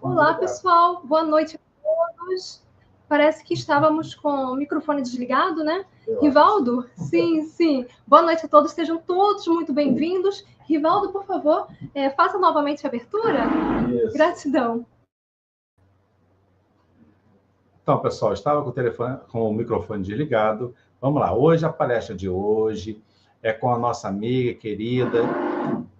Olá, pessoal. Boa noite a todos. Parece que estávamos com o microfone desligado, né? Rivaldo? Sim, sim. Boa noite a todos. Sejam todos muito bem-vindos. Rivaldo, por favor, faça novamente a abertura. Isso. Gratidão. Então, pessoal, estava com o microfone desligado. Vamos lá. Hoje, a palestra de hoje é com a nossa amiga querida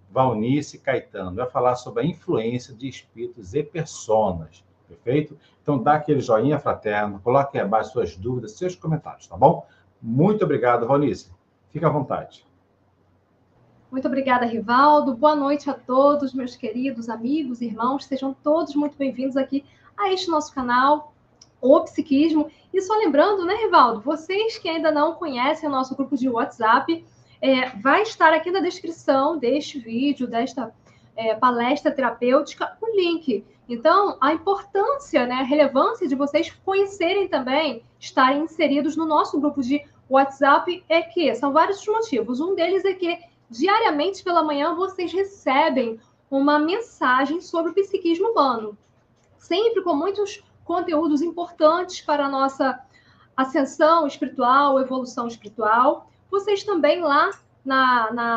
Valnice Caetano. Vai falar sobre a influência de espíritos e personas. Perfeito? Então, dá aquele joinha fraterno, coloque aí abaixo suas dúvidas, seus comentários, tá bom? Muito obrigado, Valnice. Fica à vontade. Muito obrigada, Rivaldo. Boa noite a todos, meus queridos amigos, irmãos. Sejam todos muito bem-vindos aqui a este nosso canal, O Psiquismo. E só lembrando, né, Rivaldo, vocês que ainda não conhecem o nosso grupo de WhatsApp, vai estar aqui na descrição deste vídeo, desta palestra terapêutica, o link. Então, a importância, né, a relevância de vocês conhecerem também, estarem inseridos no nosso grupo de WhatsApp é que são vários motivos. Um deles é que diariamente pela manhã vocês recebem uma mensagem sobre o psiquismo humano, sempre com muitos conteúdos importantes para a nossa ascensão espiritual, evolução espiritual. Vocês também lá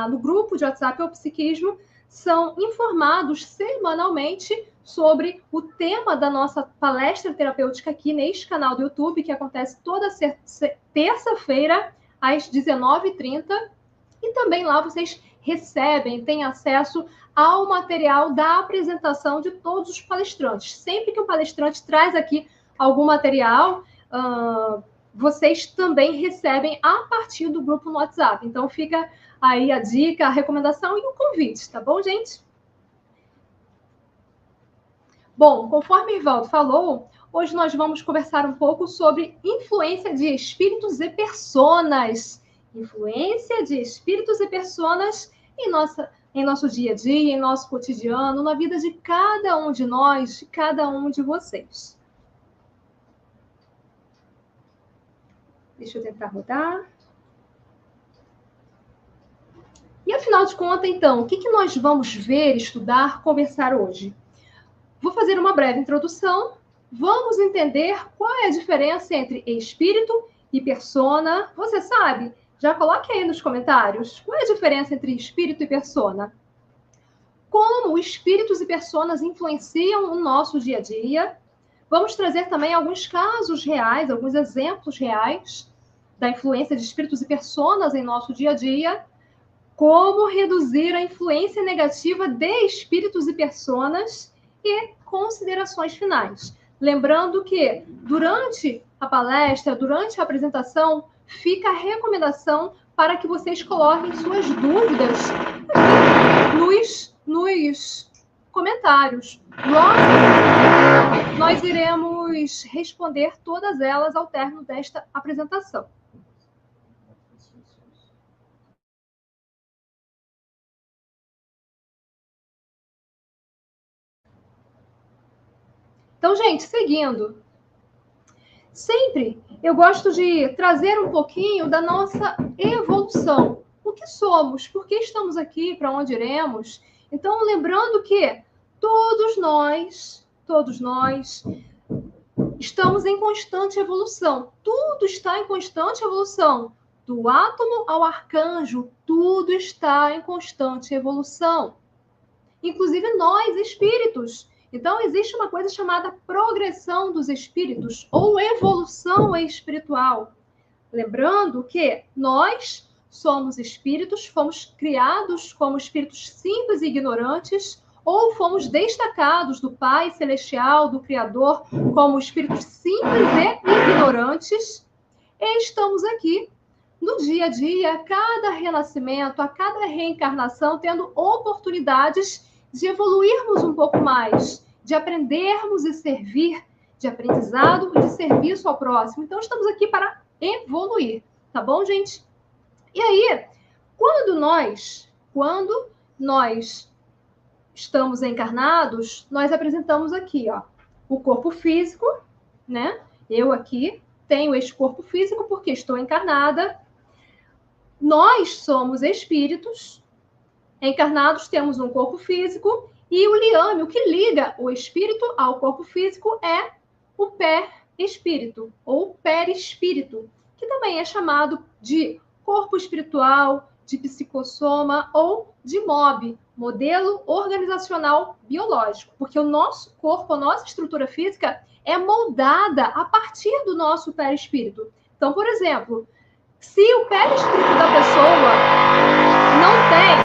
no grupo de WhatsApp O Psiquismo são informados semanalmente sobre o tema da nossa palestra terapêutica aqui neste canal do YouTube, que acontece toda terça-feira às 19h30. E também lá vocês recebem, têm acesso ao material da apresentação de todos os palestrantes. Sempre que o palestrante traz aqui algum material, vocês também recebem a partir do grupo no WhatsApp. Então, fica aí a dica, a recomendação e o convite, tá bom, gente? Bom, conforme o Rivaldo falou, hoje nós vamos conversar um pouco sobre influência de espíritos e personas. Influência de espíritos e personas em nosso dia a dia, em nosso cotidiano, na vida de cada um de nós, de cada um de vocês. Deixa eu tentar rodar. E, afinal de contas, então, o que nós vamos ver, estudar, conversar hoje? Vou fazer uma breve introdução. Vamos entender qual é a diferença entre espírito e persona. Você sabe? Já coloque aí nos comentários. Qual é a diferença entre espírito e persona? Como espíritos e personas influenciam o nosso dia a dia? Vamos trazer também alguns casos reais, alguns exemplos reais da influência de espíritos e personas em nosso dia a dia. Como reduzir a influência negativa de espíritos e personas e considerações finais. Lembrando que durante a palestra, durante a apresentação, fica a recomendação para que vocês coloquem suas dúvidas nos comentários. Logo, nós iremos responder todas elas ao término desta apresentação. Então, gente, seguindo. Sempre eu gosto de trazer um pouquinho da nossa evolução. O que somos? Por que estamos aqui? Para onde iremos? Então, lembrando que todos nós estamos em constante evolução. Tudo está em constante evolução. Do átomo ao arcanjo, tudo está em constante evolução. Inclusive nós, espíritos. Então, existe uma coisa chamada progressão dos espíritos ou evolução espiritual. Lembrando que nós somos espíritos, fomos criados como espíritos simples e ignorantes, ou fomos destacados do Pai Celestial, do Criador, como espíritos simples e ignorantes, e estamos aqui no dia a dia, a cada renascimento, a cada reencarnação, tendo oportunidades de evoluirmos um pouco mais, de aprendermos e servir, de aprendizado e de serviço ao próximo. Então, estamos aqui para evoluir, tá bom, gente? E aí, quando nós estamos encarnados, nós apresentamos aqui, ó, o corpo físico, né? Eu aqui tenho este corpo físico porque estou encarnada. Nós somos espíritos encarnados, temos um corpo físico E o liame, o que liga o espírito ao corpo físico é o pé-espírito, ou perispírito, que também é chamado de corpo espiritual, de psicossoma ou de MOB, modelo organizacional biológico, porque o nosso corpo, a nossa estrutura física é moldada a partir do nosso perispírito. Então, por exemplo, se o perispírito da pessoa não tem...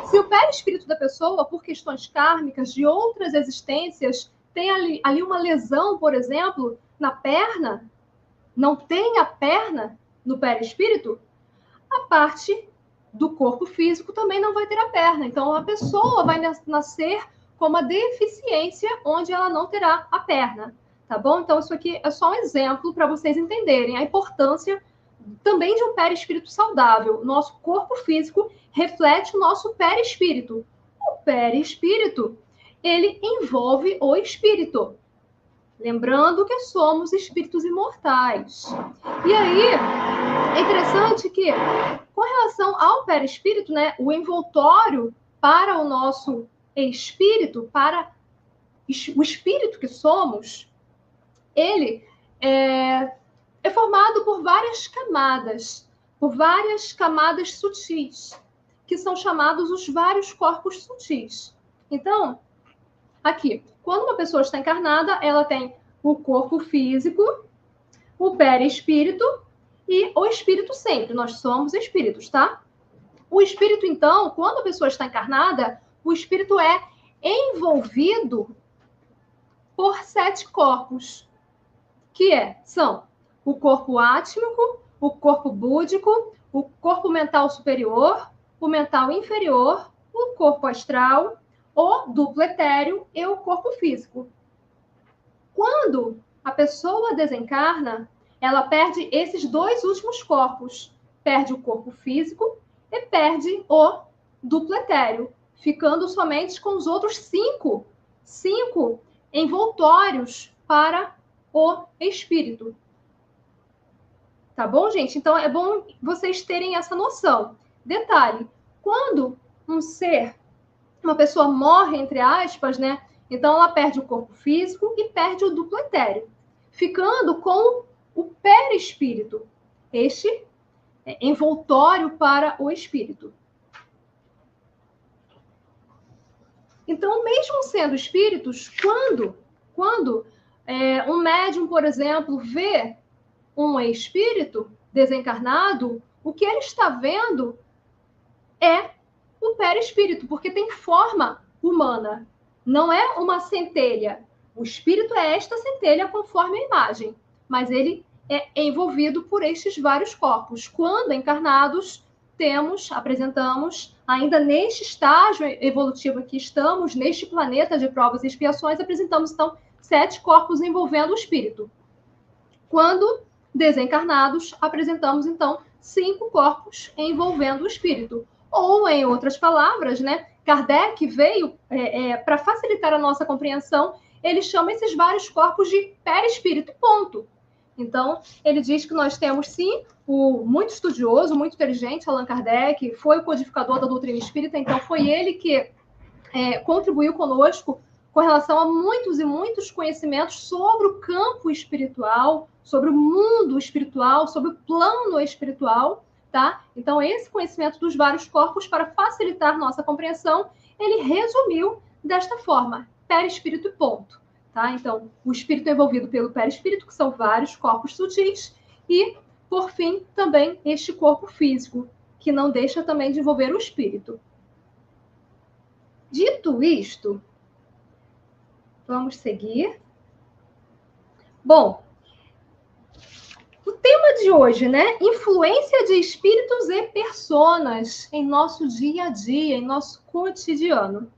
Se o perispírito da pessoa, por questões kármicas de outras existências, tem ali uma lesão, por exemplo, na perna, não tem a perna no perispírito, a parte do corpo físico também não vai ter a perna. Então, a pessoa vai nascer com uma deficiência onde ela não terá a perna, tá bom? Então, isso aqui é só um exemplo para vocês entenderem a importância também de um perispírito saudável. Nosso corpo físico reflete o nosso perispírito. O perispírito, ele envolve o espírito. Lembrando que somos espíritos imortais. E aí, é interessante que, com relação ao perispírito, né, o envoltório para o nosso espírito, para o espírito que somos, ele é formado por várias camadas sutis, que são chamados os vários corpos sutis. Então, aqui, quando uma pessoa está encarnada, ela tem o corpo físico, o perispírito e o espírito sempre. Nós somos espíritos, tá? O espírito, então, quando a pessoa está encarnada, o espírito é envolvido por 7 corpos, que são o corpo átmico, o corpo búdico, o corpo mental superior, o mental inferior, o corpo astral, o duplo etéreo e o corpo físico. Quando a pessoa desencarna, ela perde esses 2 últimos corpos. Perde o corpo físico e perde o duplo etéreo, ficando somente com os outros 5 envoltórios para o espírito. Tá bom, gente? Então, é bom vocês terem essa noção. Detalhe, quando uma pessoa morre, entre aspas, né? Então, ela perde o corpo físico e perde o duplo etéreo, ficando com o perispírito, este envoltório para o espírito. Então, mesmo sendo espíritos, quando um médium, por exemplo, vê um espírito desencarnado, o que ele está vendo é o perispírito, porque tem forma humana. Não é uma centelha. O espírito é esta centelha conforme a imagem, mas ele é envolvido por estes vários corpos. Quando encarnados, apresentamos, ainda neste estágio evolutivo que estamos, neste planeta de provas e expiações, apresentamos, então, 7 corpos envolvendo o espírito. Quando desencarnados, apresentamos, então, 5 corpos envolvendo o espírito. Ou, em outras palavras, né, Kardec veio, para facilitar a nossa compreensão, ele chama esses vários corpos de perispírito, ponto. Então, ele diz que nós temos, sim, o muito estudioso, muito inteligente, Allan Kardec, foi o codificador da doutrina espírita, então foi ele que contribuiu conosco com relação a muitos e muitos conhecimentos sobre o campo espiritual, sobre o mundo espiritual, sobre o plano espiritual, tá? Então, esse conhecimento dos vários corpos, para facilitar nossa compreensão, ele resumiu desta forma, perispírito e ponto, tá? Então, o espírito é envolvido pelo perispírito, que são vários corpos sutis, e, por fim, também este corpo físico, que não deixa também de envolver o espírito. Dito isto, vamos seguir. Bom, o tema de hoje, né? Influência de espíritos e personas em nosso dia a dia, em nosso cotidiano.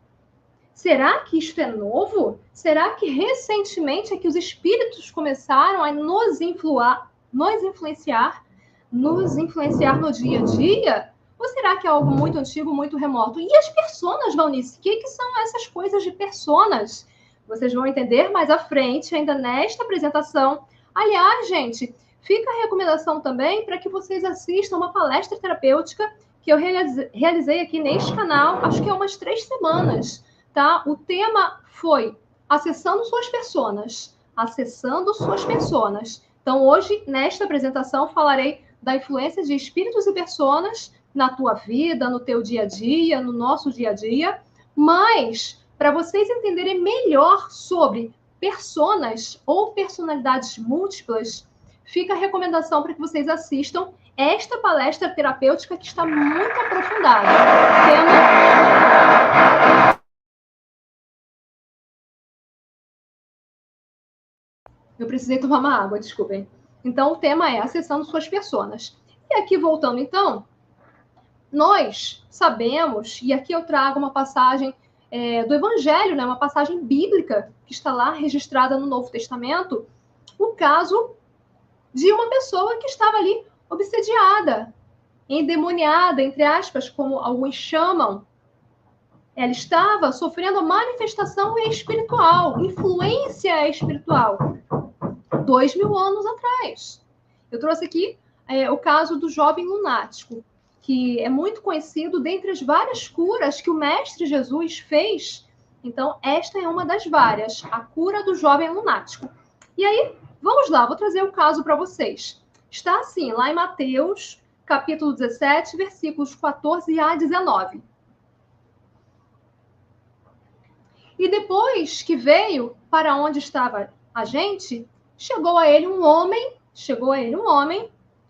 Será que isto é novo? Será que recentemente é que os espíritos começaram a nos influenciar no dia a dia? Ou será que é algo muito antigo, muito remoto? E as personas, Valnice? O que são essas coisas de personas? Vocês vão entender mais à frente, ainda nesta apresentação. Aliás, gente, fica a recomendação também para que vocês assistam uma palestra terapêutica que eu realizei aqui neste canal, acho que há umas 3 semanas, tá? O tema foi acessando suas personas. Acessando suas personas. Então, hoje, nesta apresentação, falarei da influência de espíritos e personas na tua vida, no teu dia a dia, no nosso dia a dia. Mas, para vocês entenderem melhor sobre personas ou personalidades múltiplas, fica a recomendação para que vocês assistam esta palestra terapêutica que está muito aprofundada. Eu precisei tomar uma água, desculpem. Então, o tema é acessando suas personas. E aqui, voltando então, nós sabemos, e aqui eu trago uma passagem do Evangelho, né, uma passagem bíblica que está lá registrada no Novo Testamento, o caso de uma pessoa que estava ali obsediada, endemoniada, entre aspas, como alguns chamam. Ela estava sofrendo manifestação espiritual, influência espiritual, 2000 anos atrás. Eu trouxe aqui o caso do jovem lunático, que é muito conhecido dentre as várias curas que o Mestre Jesus fez. Então, esta é uma das várias, a cura do jovem lunático. E aí, vamos lá, vou trazer o caso para vocês. Está assim, lá em Mateus, capítulo 17, versículos 14 a 19. E depois que veio para onde estava a gente, chegou a ele um homem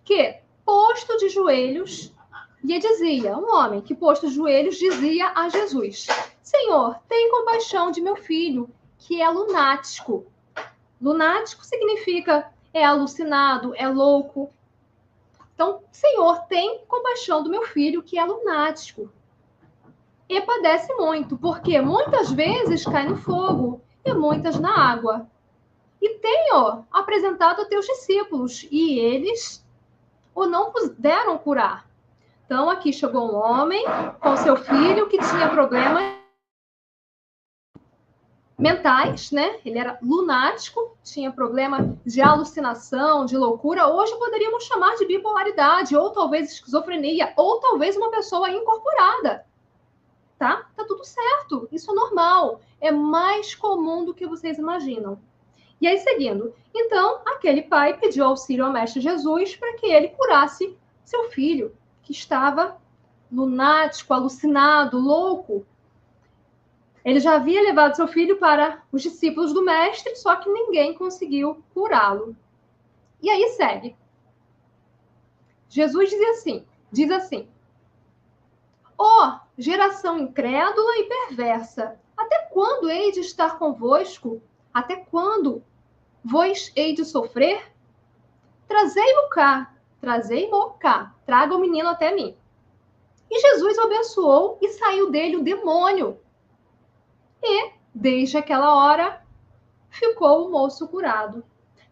que, posto de joelhos, lhe dizia, um homem que, posto de joelhos, dizia a Jesus: Senhor, tem compaixão de meu filho, que é lunático. Lunático significa é alucinado, é louco. Então, Senhor, tem compaixão do meu filho, que é lunático. E padece muito, porque muitas vezes cai no fogo e muitas na água. E tenho apresentado a teus discípulos, e eles o não puderam curar. Então, aqui chegou um homem com seu filho que tinha problemas mentais, né? Ele era lunático, tinha problema de alucinação, de loucura. Hoje poderíamos chamar de bipolaridade, ou talvez esquizofrenia, ou talvez uma pessoa incorporada. Tá? Tá tudo certo, isso é normal. É mais comum do que vocês imaginam. E aí, seguindo. Então, aquele pai pediu auxílio ao Mestre Jesus para que ele curasse seu filho, que estava lunático, alucinado, louco. Ele já havia levado seu filho para os discípulos do Mestre, só que ninguém conseguiu curá-lo. E aí segue. Jesus diz assim: Ó, geração incrédula e perversa, até quando hei de estar convosco? Até quando vos hei de sofrer? Trazei-mo cá, traga o menino até mim. E Jesus o abençoou e saiu dele o demônio. E, desde aquela hora, ficou o moço curado.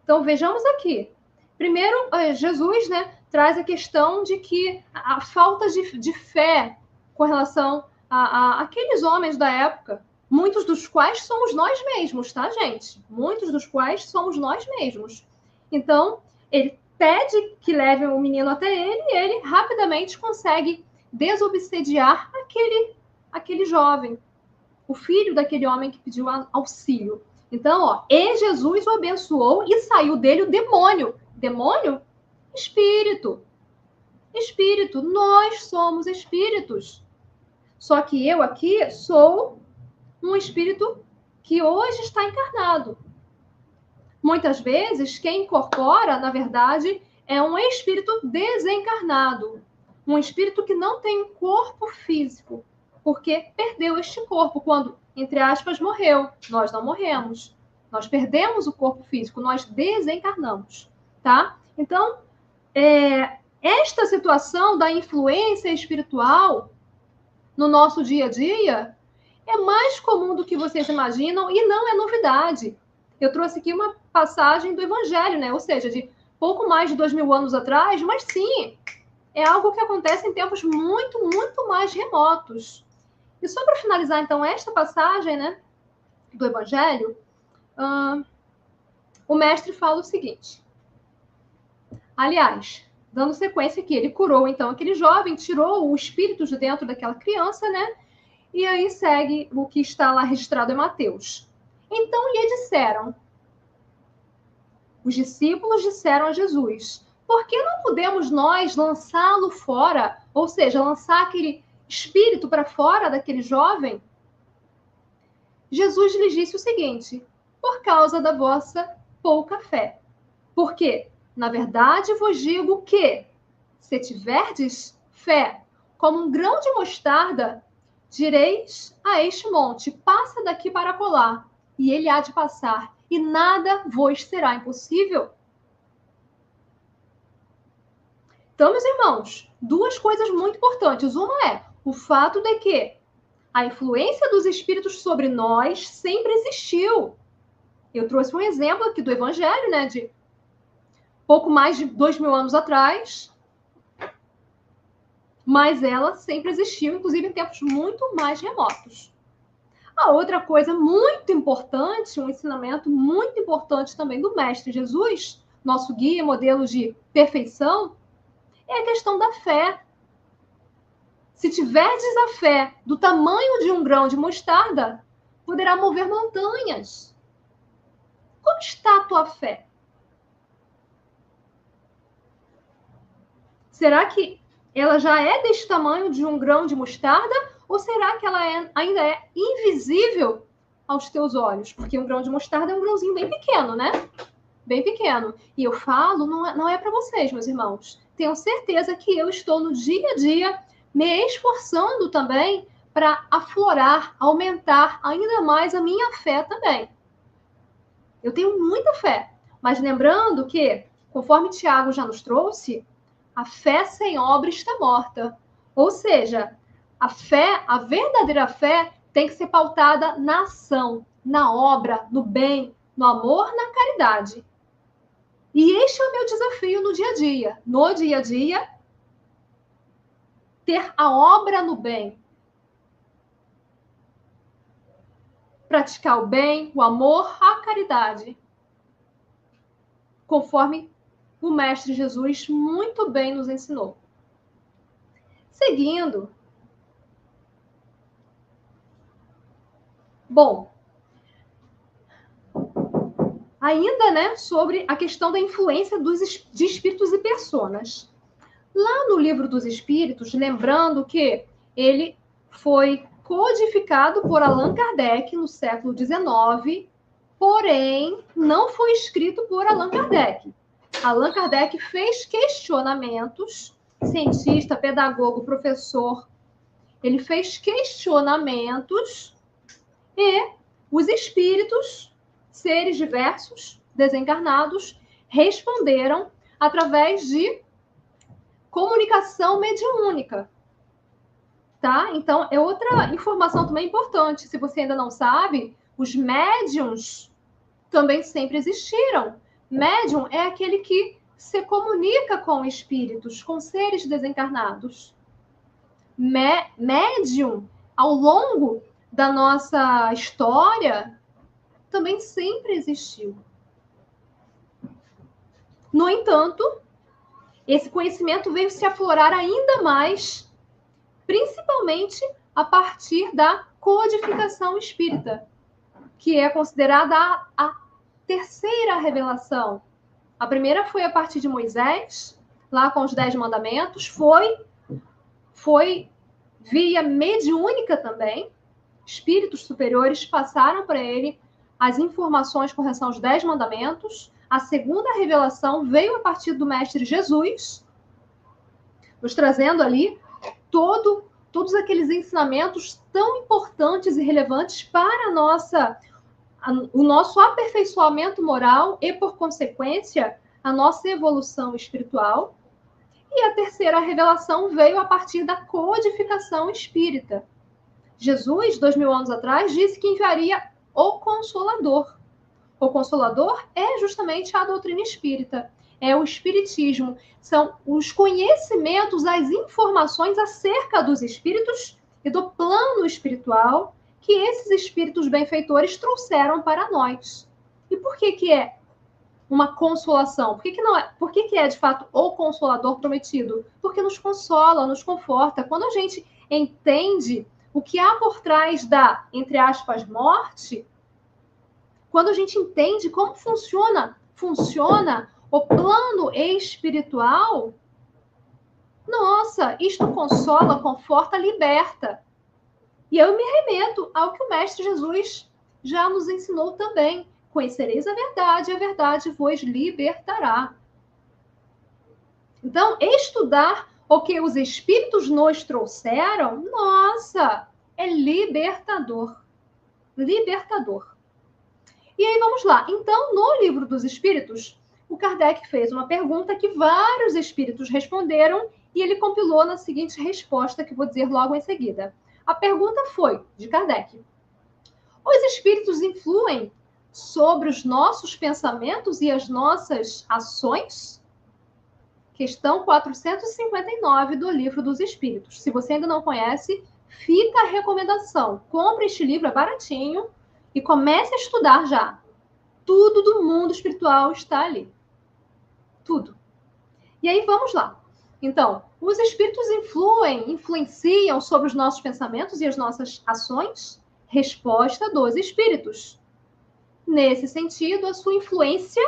Então, vejamos aqui. Primeiro, Jesus, né, traz a questão de que a falta de fé com relação a aqueles homens da época, muitos dos quais somos nós mesmos, tá, gente? Muitos dos quais somos nós mesmos. Então, ele pede que leve o menino até ele e ele rapidamente consegue desobsediar aquele jovem, o filho daquele homem que pediu auxílio. Então, ó, e Jesus o abençoou e saiu dele o demônio. Demônio? Espírito. Espírito. Nós somos espíritos. Só que eu aqui sou um espírito que hoje está encarnado. Muitas vezes, quem incorpora, na verdade, é um espírito desencarnado. Um espírito que não tem um corpo físico, porque perdeu este corpo quando, entre aspas, morreu. Nós não morremos. Nós perdemos o corpo físico, nós desencarnamos, tá? Então, esta situação da influência espiritual no nosso dia a dia é mais comum do que vocês imaginam e não é novidade. Eu trouxe aqui uma passagem do Evangelho, né? Ou seja, de pouco mais de 2000 anos atrás, mas sim, é algo que acontece em tempos muito, muito mais remotos. E só para finalizar, então, esta passagem, né, do Evangelho, o mestre fala o seguinte. Aliás, dando sequência que ele curou, então, aquele jovem, tirou o espírito de dentro daquela criança, né? E aí segue o que está lá registrado em Mateus. Então lhe disseram, os discípulos disseram a Jesus, por que não podemos nós lançá-lo fora? Ou seja, lançar aquele espírito para fora daquele jovem? Jesus lhes disse o seguinte, por causa da vossa pouca fé. Porque, na verdade, vos digo que, se tiverdes fé como um grão de mostarda, direis a este monte, passa daqui para colar, e ele há de passar, e nada vos será impossível. Então, meus irmãos, duas coisas muito importantes. Uma é o fato de que a influência dos espíritos sobre nós sempre existiu. Eu trouxe um exemplo aqui do Evangelho, né, de pouco mais de 2000 anos atrás, mas ela sempre existiu, inclusive em tempos muito mais remotos. A outra coisa muito importante, um ensinamento muito importante também do Mestre Jesus, nosso guia, modelo de perfeição, é a questão da fé. Se tiverdes a fé do tamanho de um grão de mostarda, poderá mover montanhas. Como está a tua fé? Será que ela já é deste tamanho de um grão de mostarda? Ou será que ela ainda é invisível aos teus olhos? Porque um grão de mostarda é um grãozinho bem pequeno, né? Bem pequeno. E eu falo, não é para vocês, meus irmãos. Tenho certeza que eu estou no dia a dia me esforçando também para aflorar, aumentar ainda mais a minha fé também. Eu tenho muita fé. Mas lembrando que, conforme Tiago já nos trouxe, a fé sem obra está morta. Ou seja, a fé, a verdadeira fé, tem que ser pautada na ação, na obra, no bem, no amor, na caridade. E este é o meu desafio no dia a dia. No dia a dia, ter a obra no bem. Praticar o bem, o amor, a caridade. Conforme o Mestre Jesus muito bem nos ensinou. Seguindo. Bom, ainda, né, sobre a questão da influência de espíritos e personas. Lá no Livro dos Espíritos, lembrando que ele foi codificado por Allan Kardec no século XIX, porém não foi escrito por Allan Kardec. Allan Kardec fez questionamentos, cientista, pedagogo, professor, ele fez questionamentos e os espíritos, seres diversos, desencarnados, responderam através de comunicação mediúnica. Tá? Então, é outra informação também importante. Se você ainda não sabe, os médiums também sempre existiram. Médium é aquele que se comunica com espíritos, com seres desencarnados. Médium, ao longo da nossa história, também sempre existiu. No entanto, esse conhecimento veio se aflorar ainda mais, principalmente a partir da codificação espírita, que é considerada a terceira revelação. A primeira foi a partir de Moisés, lá com os 10 mandamentos, foi via mediúnica também. Espíritos superiores passaram para ele as informações com relação aos 10 mandamentos. A segunda revelação veio a partir do Mestre Jesus, nos trazendo ali todos aqueles ensinamentos tão importantes e relevantes para o nosso aperfeiçoamento moral e, por consequência, a nossa evolução espiritual. E a terceira revelação veio a partir da codificação espírita. Jesus, 2000 anos atrás, disse que enviaria o Consolador. O Consolador é justamente a doutrina espírita, é o espiritismo. São os conhecimentos, as informações acerca dos espíritos e do plano espiritual que esses espíritos benfeitores trouxeram para nós. E por que é uma consolação? Por que, que não é? Por que, que é de fato o consolador prometido? Porque nos consola, nos conforta. Quando a gente entende o que há por trás da, entre aspas, morte, quando a gente entende como funciona o plano espiritual, nossa, isto consola, conforta, liberta. E eu me remeto ao que o Mestre Jesus já nos ensinou também. Conhecereis a verdade vos libertará. Então, estudar o que os Espíritos nos trouxeram, nossa, é libertador. Libertador. E aí, vamos lá. Então, no Livro dos Espíritos, o Kardec fez uma pergunta que vários espíritos responderam e ele compilou na seguinte resposta, que vou dizer logo em seguida. A pergunta foi, de Kardec: os espíritos influem sobre os nossos pensamentos e as nossas ações? Questão 459 do Livro dos Espíritos. Se você ainda não conhece, fica a recomendação. Compre este livro, é baratinho, e comece a estudar já. Tudo do mundo espiritual está ali. Tudo. E aí, vamos lá. Então, os espíritos influenciam sobre os nossos pensamentos e as nossas ações? Resposta dos espíritos. Nesse sentido, a sua influência,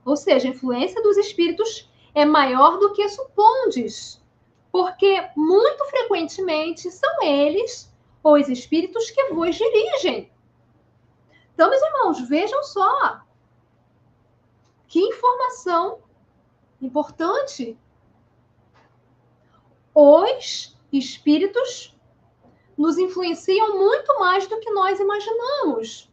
ou seja, a influência dos espíritos é maior do que supondes, porque muito frequentemente são eles, os espíritos, que vos dirigem. Então, meus irmãos, vejam só que informação importante. Os espíritos nos influenciam muito mais do que nós imaginamos.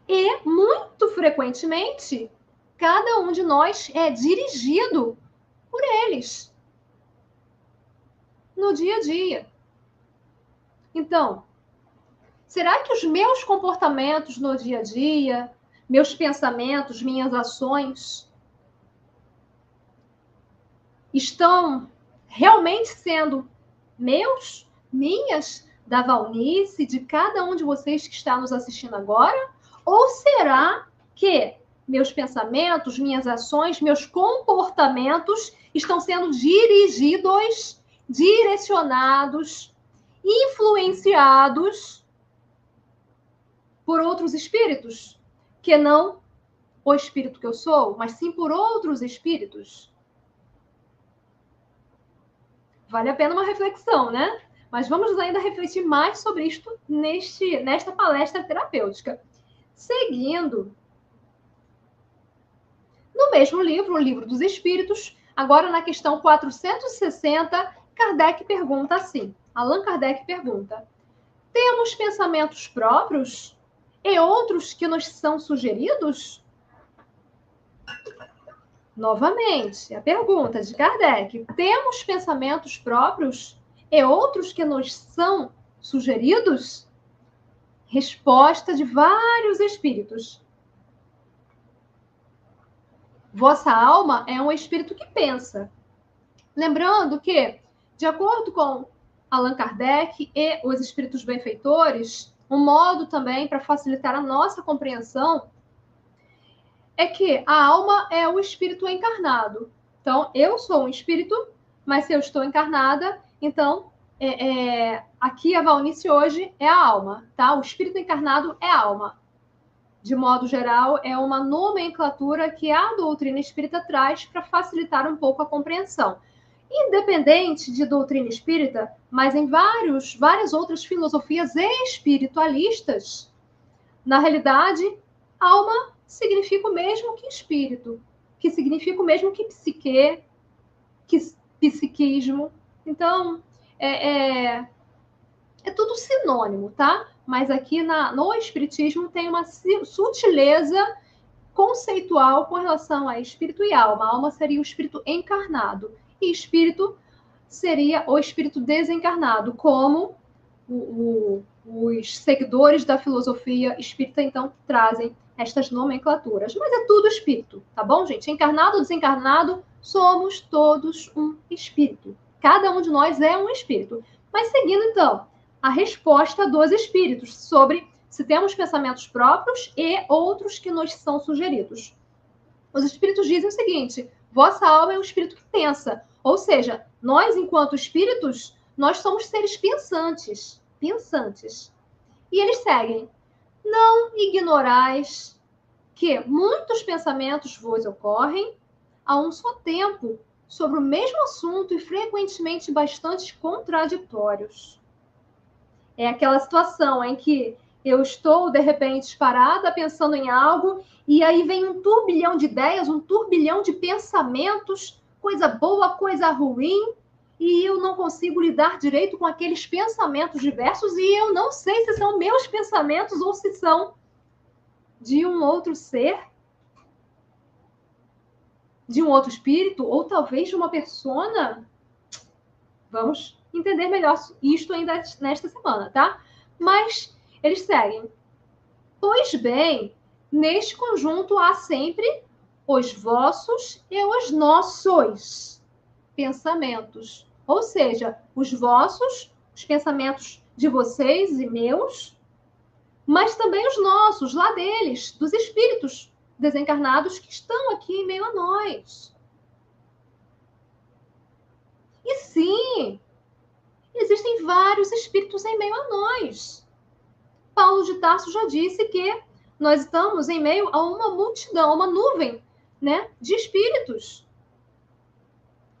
E, muito frequentemente, cada um de nós é dirigido por eles no dia a dia. Então, será que os meus comportamentos no dia a dia, meus pensamentos, minhas ações, estão realmente sendo meus, minhas, da Valnice, de cada um de vocês que está nos assistindo agora? Ou será que meus pensamentos, minhas ações, meus comportamentos estão sendo dirigidos, direcionados, influenciados por outros espíritos, que não o espírito que eu sou, mas sim por outros espíritos? Vale a pena uma reflexão, né? Mas vamos ainda refletir mais sobre isto nesta palestra terapêutica. Seguindo, no mesmo livro, o Livro dos Espíritos, agora na questão 460, Kardec pergunta assim, Allan Kardec pergunta: temos pensamentos próprios e outros que nos são sugeridos? Novamente, a pergunta de Kardec: temos pensamentos próprios e outros que nos são sugeridos? Resposta de vários espíritos: vossa alma é um espírito que pensa. Lembrando que, de acordo com Allan Kardec e os espíritos benfeitores, um modo também para facilitar a nossa compreensão é que a alma é o espírito encarnado. Então, eu sou um espírito, mas se eu estou encarnada, então, aqui a Valnice hoje é a alma, tá? O espírito encarnado é a alma. De modo geral, é uma nomenclatura que a doutrina espírita traz para facilitar um pouco a compreensão. Independente de doutrina espírita, mas em várias outras filosofias espiritualistas, na realidade, alma significa o mesmo que espírito, que significa o mesmo que psique, que psiquismo. Então, é tudo sinônimo, tá? Mas aqui no Espiritismo tem uma sutileza conceitual com relação a espírito e alma. A alma seria o espírito encarnado e espírito seria o espírito desencarnado, como os seguidores da filosofia espírita, então, trazem estas nomenclaturas. Mas é tudo espírito, tá bom, gente? Encarnado ou desencarnado, somos todos um espírito. Cada um de nós é um espírito. Mas seguindo, então, a resposta dos espíritos sobre se temos pensamentos próprios e outros que nos são sugeridos. Os espíritos dizem o seguinte: vossa alma é um espírito que pensa. Ou seja, nós, enquanto espíritos, nós somos seres pensantes. Pensantes. E eles seguem: não ignorais que muitos pensamentos vos ocorrem a um só tempo sobre o mesmo assunto e frequentemente bastante contraditórios. É aquela situação em que eu estou, de repente, parada, pensando em algo, e aí vem um turbilhão de ideias, um turbilhão de pensamentos, coisa boa, coisa ruim, e eu não consigo lidar direito com aqueles pensamentos diversos, e eu não sei se são meus pensamentos ou se são de um outro ser, de um outro espírito, ou talvez de uma persona. Vamos entender melhor isto ainda nesta semana, tá? Mas eles seguem. Pois bem, neste conjunto há sempre os vossos e os nossos pensamentos. Ou seja, os vossos, os pensamentos de vocês e meus, mas também os nossos, lá deles, dos espíritos desencarnados que estão aqui em meio a nós. E sim, existem vários espíritos em meio a nós. Paulo de Tarso já disse que nós estamos em meio a uma multidão, uma nuvem, né, de espíritos.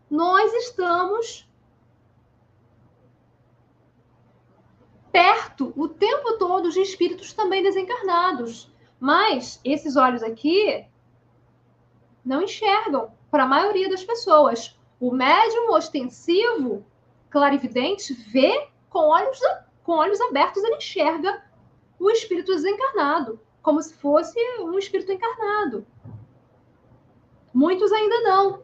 Nós estamos perto o tempo todo de espíritos também desencarnados. Mas esses olhos aqui não enxergam para a maioria das pessoas. O médium ostensivo, clarividente, vê com olhos abertos, ele enxerga o espírito desencarnado, como se fosse um espírito encarnado. Muitos ainda não.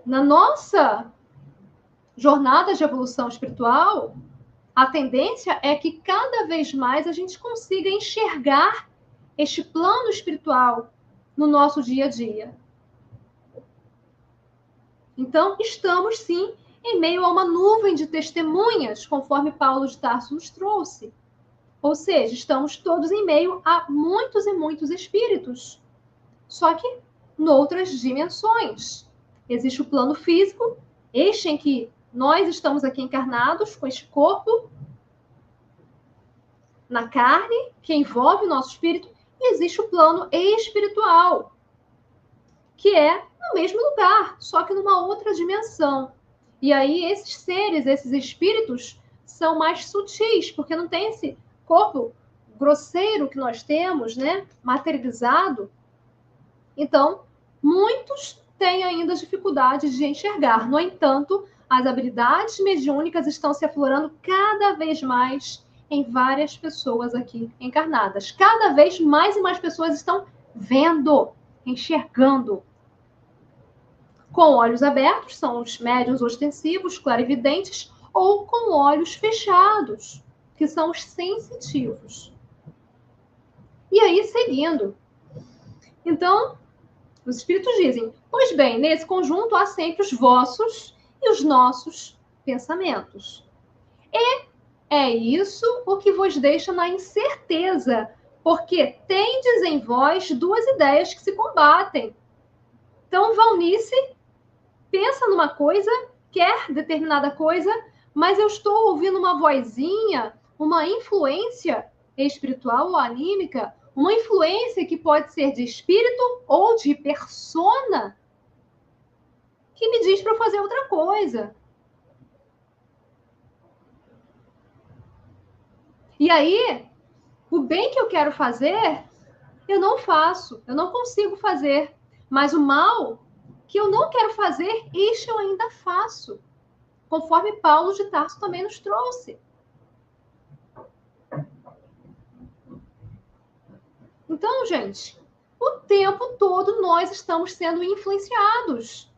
Na nossa jornada de evolução espiritual, a tendência é que cada vez mais a gente consiga enxergar este plano espiritual no nosso dia a dia. Então, estamos sim em meio a uma nuvem de testemunhas, conforme Paulo de Tarso nos trouxe. Ou seja, estamos todos em meio a muitos e muitos espíritos. Só que em outras dimensões. Existe o plano físico, este em que nós estamos aqui encarnados com este corpo na carne, que envolve o nosso espírito, e existe o plano espiritual, que é no mesmo lugar, só que numa outra dimensão. E aí esses seres, esses espíritos, são mais sutis, porque não tem esse corpo grosseiro que nós temos, né, materializado. Então, muitos têm ainda dificuldade de enxergar. No entanto, as habilidades mediúnicas estão se aflorando cada vez mais em várias pessoas aqui encarnadas. Cada vez mais e mais pessoas estão vendo, enxergando. Com olhos abertos, são os médiuns ostensivos, clarividentes, ou com olhos fechados, que são os sensitivos. E aí, seguindo. Então, os espíritos dizem: pois bem, nesse conjunto há sempre os vossos e os nossos pensamentos. E é isso o que vos deixa na incerteza, porque tendes em vós duas ideias que se combatem. Então, Valnice pensa numa coisa, quer determinada coisa, mas eu estou ouvindo uma vozinha, uma influência espiritual ou anímica, uma influência que pode ser de espírito ou de persona, que me diz para fazer outra coisa. E aí, o bem que eu quero fazer, eu não faço, eu não consigo fazer. Mas o mal que eu não quero fazer, isso eu ainda faço. Conforme Paulo de Tarso também nos trouxe. Então, gente, o tempo todo nós estamos sendo influenciados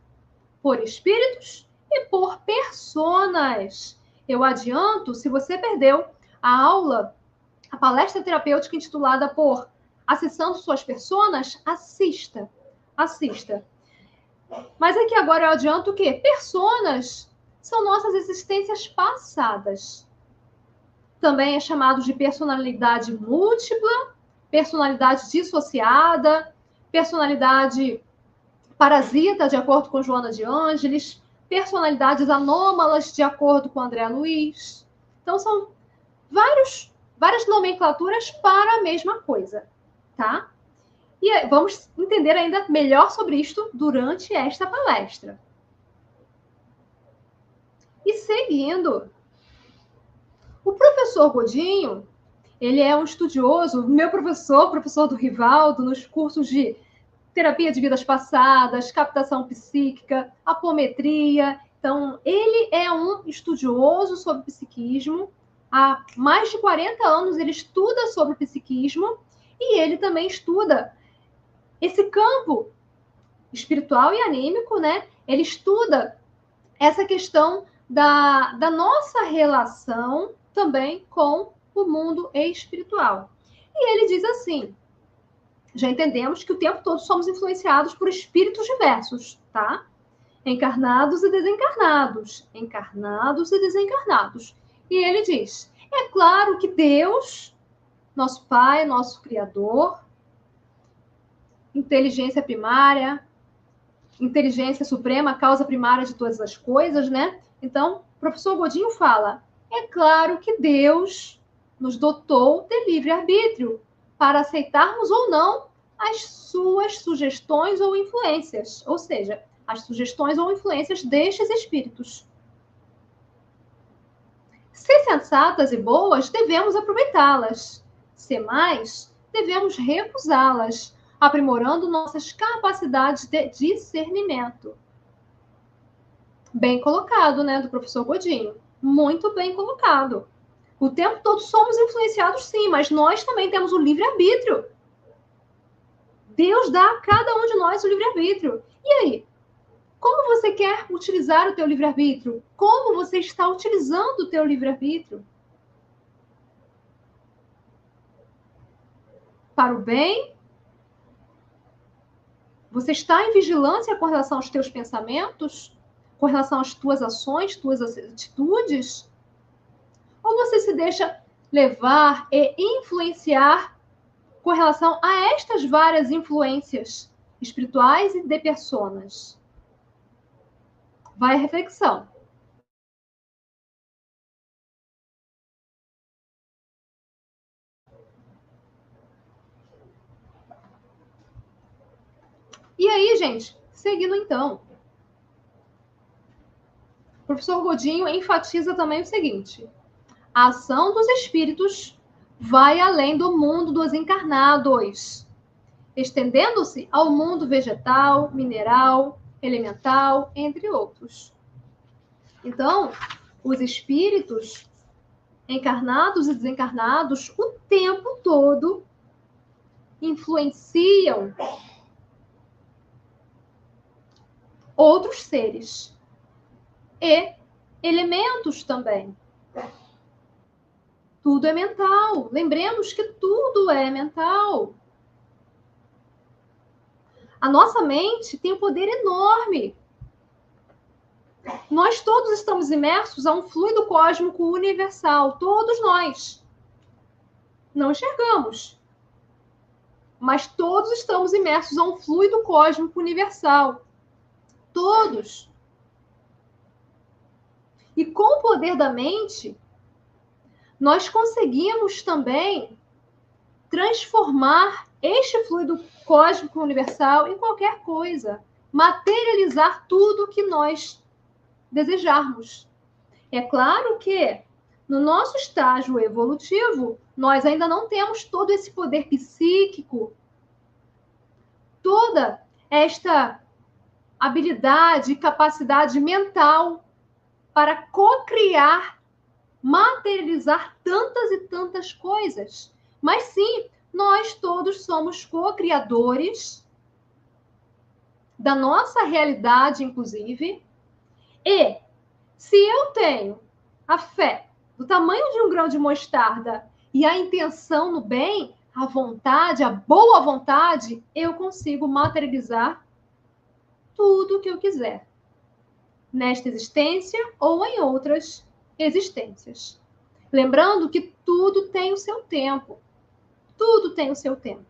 por espíritos e por personas. Eu adianto, se você perdeu a aula, a palestra terapêutica intitulada por Acessando Suas Personas, assista. Assista. Mas aqui agora eu adianto que personas são nossas existências passadas. também é chamado de personalidade múltipla, personalidade dissociada, personalidade parasita, de acordo com Joana de Ângeles, personalidades anômalas, de acordo com André Luiz. Então, são várias nomenclaturas para a mesma coisa, tá? E vamos entender ainda melhor sobre isto durante esta palestra. E seguindo, o professor Godinho, ele é um estudioso, meu professor do Rivaldo, nos cursos de terapia de vidas passadas, captação psíquica, apometria. Então, ele é um estudioso sobre psiquismo. Há mais de 40 anos ele estuda sobre psiquismo e ele também estuda esse campo espiritual e anímico, né? Ele estuda essa questão da nossa relação também com o mundo espiritual. E ele diz assim: já entendemos que o tempo todo somos influenciados por espíritos diversos, tá? Encarnados e desencarnados. Encarnados e desencarnados. E ele diz: é claro que Deus, nosso Pai, nosso Criador, inteligência primária, inteligência suprema, causa primária de todas as coisas, né? Então, o professor Godinho fala: é claro que Deus nos dotou de livre-arbítrio para aceitarmos ou não as suas sugestões ou influências, ou seja, as sugestões ou influências destes espíritos. Se sensatas e boas, devemos aproveitá-las. Se más, devemos recusá-las, aprimorando nossas capacidades de discernimento. Bem colocado, né, do professor Godinho. Muito bem colocado. O tempo todo somos influenciados, sim, mas nós também temos o livre-arbítrio. Deus dá a cada um de nós o livre-arbítrio. E aí? Como você quer utilizar o teu livre-arbítrio? Como você está utilizando o teu livre-arbítrio? Para o bem? Você está em vigilância com relação aos teus pensamentos? Com relação às tuas ações, tuas atitudes? Ou você se deixa levar e influenciar com relação a estas várias influências espirituais e de personas? Vai a reflexão. E aí, gente, seguindo então. O professor Godinho enfatiza também o seguinte: a ação dos espíritos vai além do mundo dos encarnados, estendendo-se ao mundo vegetal, mineral, elemental, entre outros. Então, os espíritos encarnados e desencarnados o tempo todo influenciam outros seres e elementos também. Tudo é mental. Lembremos que tudo é mental. A nossa mente tem um poder enorme. Nós todos estamos imersos a um fluido cósmico universal. Todos nós. Não enxergamos. Mas todos estamos imersos a um fluido cósmico universal. Todos. E com o poder da mente, nós conseguimos também transformar este fluido cósmico universal em qualquer coisa, materializar tudo que nós desejarmos. É claro que no nosso estágio evolutivo, nós ainda não temos todo esse poder psíquico, toda esta habilidade e capacidade mental para co-criar, materializar tantas e tantas coisas. Mas sim, nós todos somos co-criadores da nossa realidade, inclusive. E se eu tenho a fé do tamanho de um grão de mostarda e a intenção no bem, a vontade, a boa vontade, eu consigo materializar tudo o que eu quiser, nesta existência ou em outras existências. Lembrando que tudo tem o seu tempo. Tudo tem o seu tempo.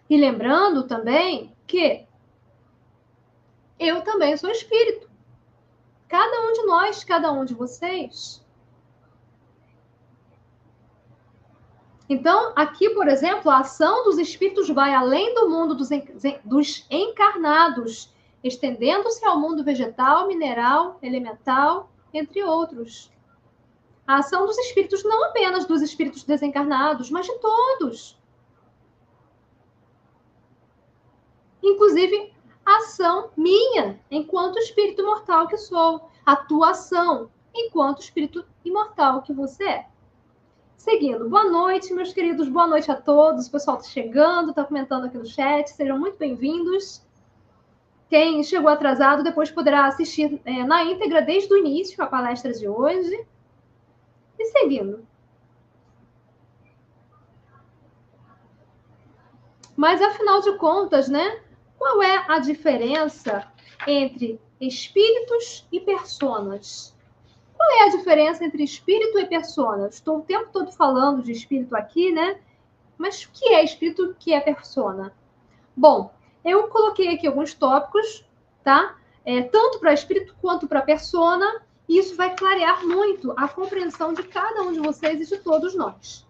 E lembrando também que eu também sou espírito. Cada um de nós, cada um de vocês. Então, aqui, por exemplo, a ação dos espíritos vai além do mundo dos encarnados, estendendo-se ao mundo vegetal, mineral, elemental, entre outros. A ação dos espíritos, não apenas dos espíritos desencarnados, mas de todos. Inclusive, a ação minha, enquanto espírito imortal que sou. A tua ação, enquanto espírito imortal que você é. Seguindo, boa noite, meus queridos, boa noite a todos. O pessoal está chegando, está comentando aqui no chat, sejam muito bem-vindos. Quem chegou atrasado, depois poderá assistir na íntegra desde o início a palestra de hoje. E seguindo. Mas, afinal de contas, né? Qual é a diferença entre espíritos e personas? Qual é a diferença entre espírito e persona? Estou o tempo todo falando de espírito aqui, né? Mas o que é espírito e o que é persona? Bom, eu coloquei aqui alguns tópicos, tá? Tanto para espírito quanto para persona, e isso vai clarear muito a compreensão de cada um de vocês e de todos nós.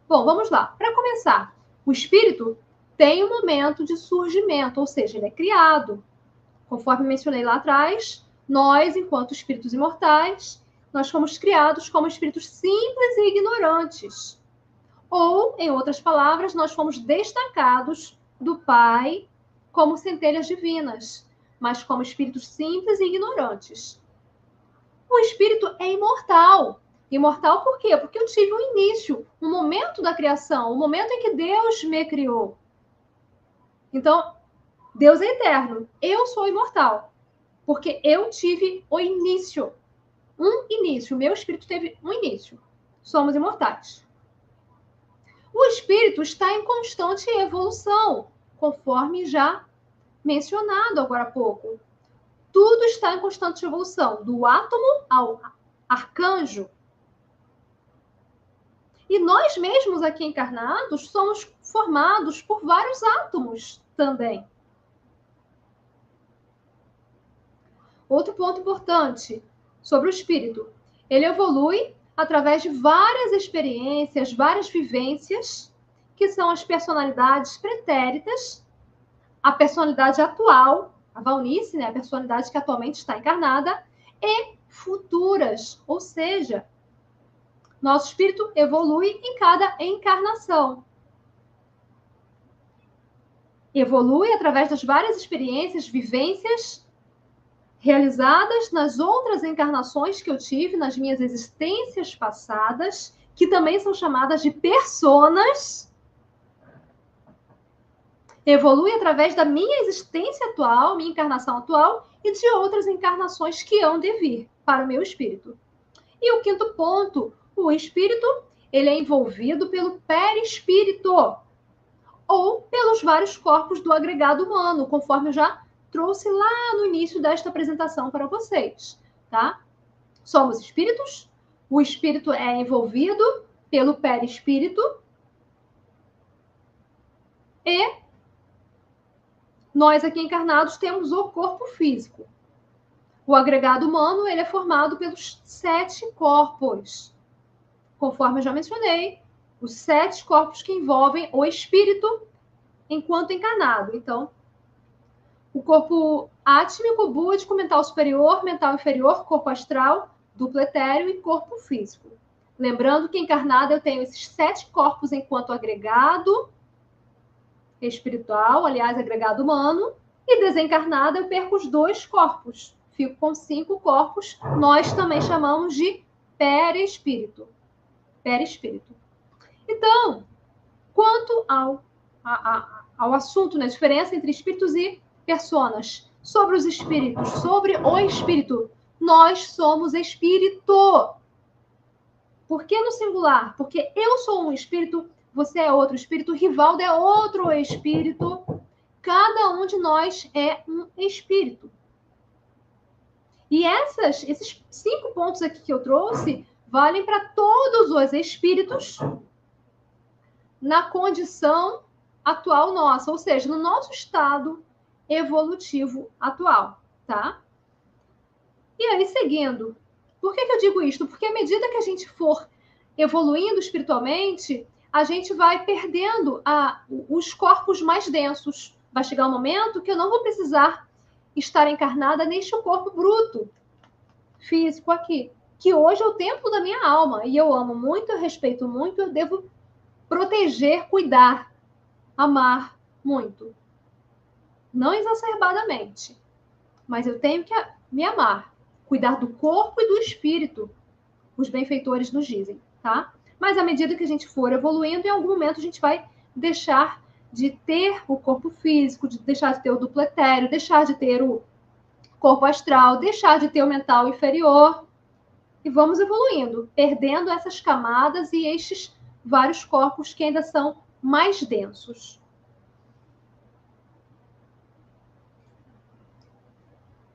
Bom, vamos lá. Para começar, o espírito tem um momento de surgimento, ou seja, ele é criado. Conforme mencionei lá atrás, nós, enquanto espíritos imortais, nós fomos criados como espíritos simples e ignorantes. Ou, em outras palavras, nós fomos destacados do Pai como centelhas divinas, mas como espíritos simples e ignorantes. O espírito é imortal. Imortal por quê? Porque eu tive um início, um momento da criação, um momento em que Deus me criou. Então, Deus é eterno. Eu sou imortal, porque eu tive o início. Um início. O meu espírito teve um início. Somos imortais. O espírito está em constante evolução, conforme já mencionado agora há pouco. Tudo está em constante evolução, do átomo ao arcanjo. E nós mesmos aqui encarnados somos formados por vários átomos também. Outro ponto importante sobre o espírito. Ele evolui através de várias experiências, várias vivências, que são as personalidades pretéritas, a personalidade atual, a Valnice, né, a personalidade que atualmente está encarnada, e futuras, ou seja, nosso espírito evolui em cada encarnação. Evolui através das várias experiências, vivências realizadas nas outras encarnações que eu tive, nas minhas existências passadas, que também são chamadas de personas. Evolui através da minha existência atual, minha encarnação atual, e de outras encarnações que hão de vir para o meu espírito. E o quinto ponto, o espírito, ele é envolvido pelo perispírito, ou pelos vários corpos do agregado humano, conforme eu já trouxe lá no início desta apresentação para vocês, tá? Somos espíritos, o espírito é envolvido pelo perispírito e nós aqui encarnados temos o corpo físico. O agregado humano, ele é formado pelos 7 corpos. Conforme eu já mencionei, os 7 corpos que envolvem o espírito enquanto encarnado. Então, o corpo átmico, búdico, mental superior, mental inferior, corpo astral, duplo etéreo e corpo físico. Lembrando que encarnado eu tenho esses 7 corpos enquanto agregado espiritual, aliás, agregado humano, e desencarnada eu perco os 2 corpos. Fico com 5 corpos, nós também chamamos de perispírito. Perispírito. Então, quanto ao assunto, né, diferença entre espíritos e personas, sobre os espíritos, sobre o espírito, nós somos espírito. Por que no singular? Porque eu sou um espírito, você é outro espírito, Rivaldo é outro espírito, cada um de nós é um espírito. E esses 5 pontos aqui que eu trouxe valem para todos os espíritos na condição atual nossa, ou seja, no nosso estado evolutivo atual, tá? E aí, seguindo, por que eu digo isto? Porque à medida que a gente for evoluindo espiritualmente, a gente vai perdendo os corpos mais densos. Vai chegar um momento que eu não vou precisar estar encarnada neste corpo bruto, físico aqui, que hoje é o templo da minha alma, e eu amo muito, eu respeito muito, eu devo proteger, cuidar, amar muito. Não exacerbadamente, mas eu tenho que me amar, cuidar do corpo e do espírito, os benfeitores nos dizem, tá? Mas à medida que a gente for evoluindo, em algum momento a gente vai deixar de ter o corpo físico, de deixar de ter o duplo etéreo, deixar de ter o corpo astral, deixar de ter o mental inferior, e vamos evoluindo, perdendo essas camadas e estes vários corpos que ainda são mais densos.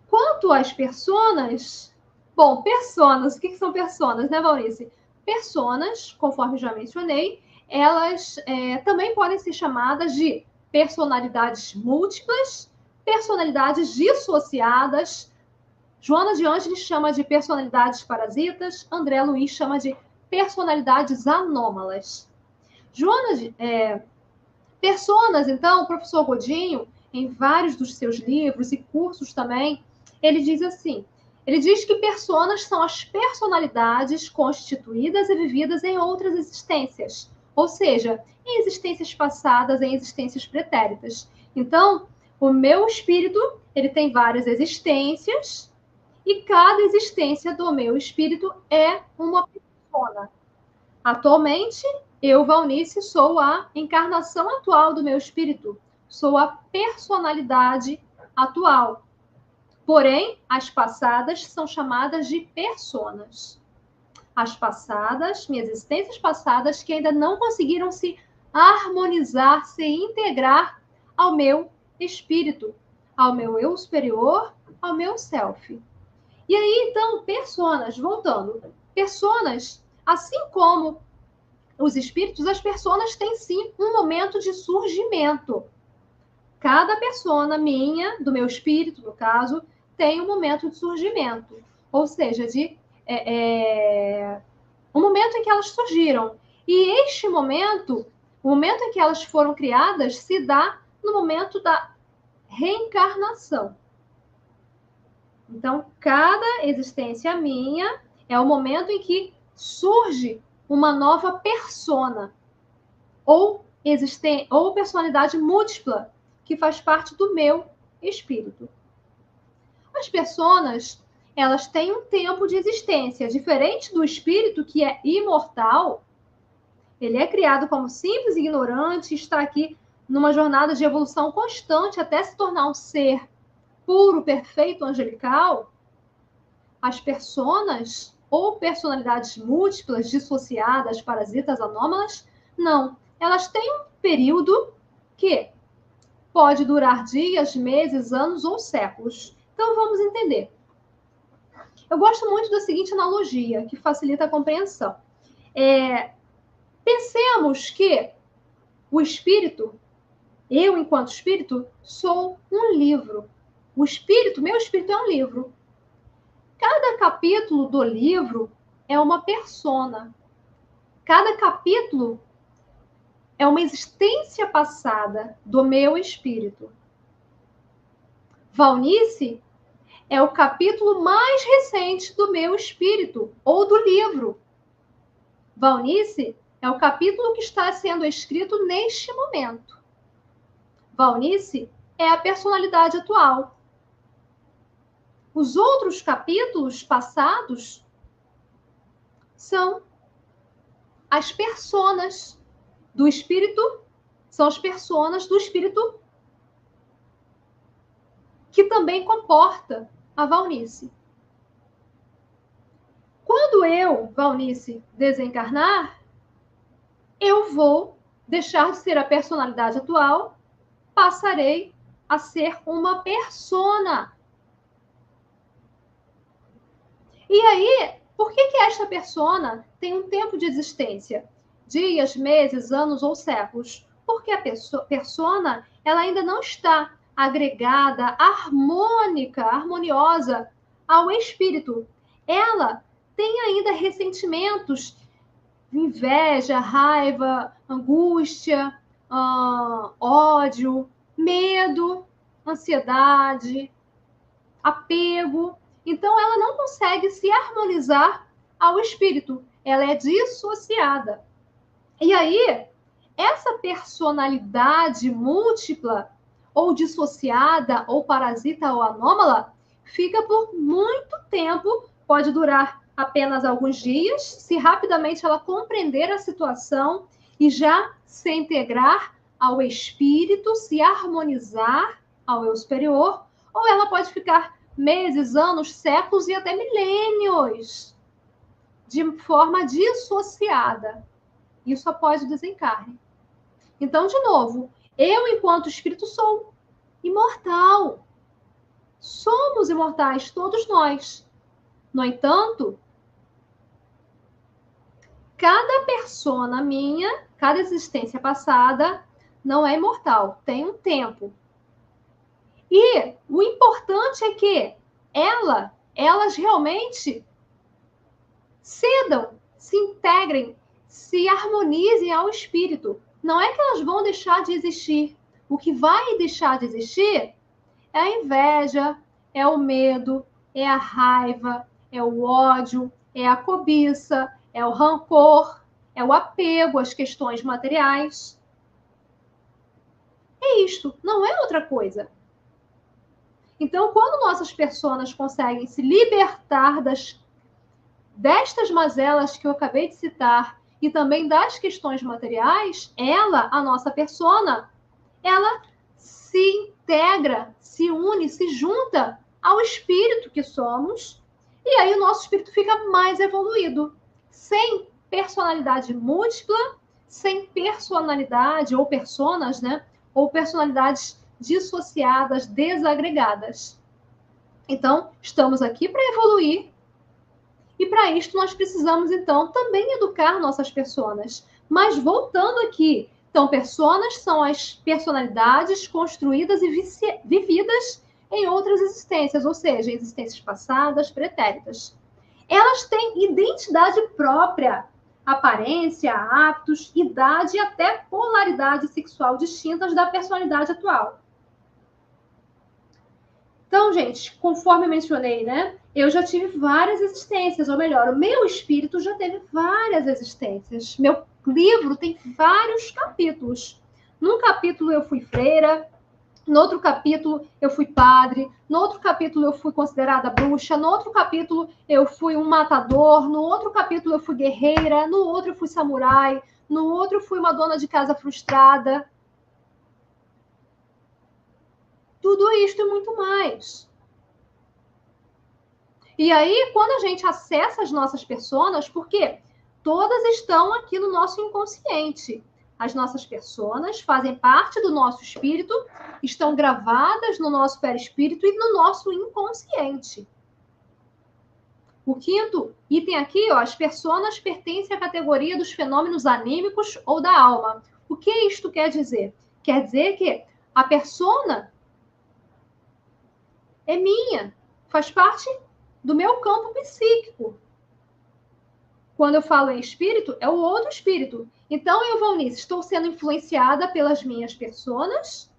Quanto às personas, bom, personas, o que são personas, né, Valnice? Personas, conforme já mencionei, elas também podem ser chamadas de personalidades múltiplas, personalidades dissociadas. Joana de Ângeles chama de personalidades parasitas, André Luiz chama de personalidades anômalas. Personas, então, o professor Godinho, em vários dos seus livros e cursos também, ele diz assim, ele diz que personas são as personalidades constituídas e vividas em outras existências, ou seja, em existências passadas, em existências pretéritas. Então, o meu espírito, ele tem várias existências, e cada existência do meu espírito é uma persona. Atualmente, eu, Valnice, sou a encarnação atual do meu espírito. Sou a personalidade atual. Porém, as passadas são chamadas de personas. As passadas, minhas existências passadas, que ainda não conseguiram se harmonizar, se integrar ao meu espírito, ao meu eu superior, ao meu self. E aí, então, personas, voltando. Personas, assim como os espíritos, as personas têm sim um momento de surgimento. Cada persona minha, do meu espírito, no caso, tem um momento de surgimento. Ou seja, um momento em que elas surgiram. E este momento, o momento em que elas foram criadas, se dá no momento da reencarnação. Então, cada existência minha é o momento em que surge uma nova persona ou personalidade múltipla que faz parte do meu espírito. As personas, elas têm um tempo de existência diferente do espírito, que é imortal. Ele é criado como simples ignorante, está aqui numa jornada de evolução constante até se tornar um ser puro, perfeito, angelical. As personas ou personalidades múltiplas, dissociadas, parasitas, anômalas, não. Elas têm um período que pode durar dias, meses, anos ou séculos. Então, vamos entender. Eu gosto muito da seguinte analogia, que facilita a compreensão. Pensemos que o espírito, eu, enquanto espírito, sou um livro. O espírito, meu espírito é um livro. Cada capítulo do livro é uma persona. Cada capítulo é uma existência passada do meu espírito. Valnice é o capítulo mais recente do meu espírito, ou do livro. Valnice é o capítulo que está sendo escrito neste momento. Valnice é a personalidade atual. Os outros capítulos passados são as personas do espírito, são as personas do espírito que também comporta a Valnice. Quando eu, Valnice, desencarnar, eu vou deixar de ser a personalidade atual, passarei a ser uma persona. E aí, Por que que esta persona tem um tempo de existência? Dias, meses, anos ou séculos? Porque a persona ela ainda não está agregada, harmônica, harmoniosa ao espírito. Ela tem ainda ressentimentos, inveja, raiva, angústia, ódio, medo, ansiedade, apego. Então, ela não consegue se harmonizar ao espírito. Ela é dissociada. E aí, essa personalidade múltipla, ou dissociada, ou parasita, ou anômala, fica por muito tempo, pode durar apenas alguns dias, se rapidamente ela compreender a situação e já se integrar ao espírito, se harmonizar ao eu superior, ou ela pode ficar meses, anos, séculos e até milênios de forma dissociada. Isso após o desencarne. Então, de novo, eu, enquanto espírito, sou imortal. Somos imortais, todos nós. No entanto, cada persona minha, cada existência passada, não é imortal, tem um tempo. E o importante é que elas realmente cedam, se integrem, se harmonizem ao espírito. Não é que elas vão deixar de existir. O que vai deixar de existir é a inveja, é o medo, é a raiva, é o ódio, é a cobiça, é o rancor, é o apego às questões materiais. É isto, não é outra coisa. Então, quando nossas personas conseguem se libertar destas mazelas que eu acabei de citar e também das questões materiais, ela, a nossa persona, ela se integra, se une, se junta ao espírito que somos, e aí o nosso espírito fica mais evoluído, sem personalidade múltipla, sem personalidade ou personas, né? Ou personalidades dissociadas, desagregadas. Então, estamos aqui para evoluir, e para isto nós precisamos, então, também educar nossas personas. Mas voltando aqui, então, personas são as personalidades construídas e vividas em outras existências, ou seja, existências passadas, pretéritas. Elas têm identidade própria, aparência, hábitos, idade e até polaridade sexual distintas da personalidade atual. Então, gente, conforme eu mencionei, né? Eu já tive várias existências, ou melhor, o meu espírito já teve várias existências. Meu livro tem vários capítulos. Num capítulo eu fui freira, no outro capítulo eu fui padre, no outro capítulo eu fui considerada bruxa, no outro capítulo eu fui um matador, no outro capítulo eu fui guerreira, no outro eu fui samurai, no outro eu fui uma dona de casa frustrada. Tudo isto e muito mais. E aí, quando a gente acessa as nossas personas, porque todas estão aqui no nosso inconsciente. As nossas personas fazem parte do nosso espírito, estão gravadas no nosso perispírito e no nosso inconsciente. O quinto item aqui, ó, as personas pertencem à categoria dos fenômenos anímicos ou da alma. O que isto quer dizer? Quer dizer que a persona é minha, faz parte do meu campo psíquico. Quando eu falo em espírito, é o outro espírito. Então, eu, Valnice, estou sendo influenciada pelas minhas personas,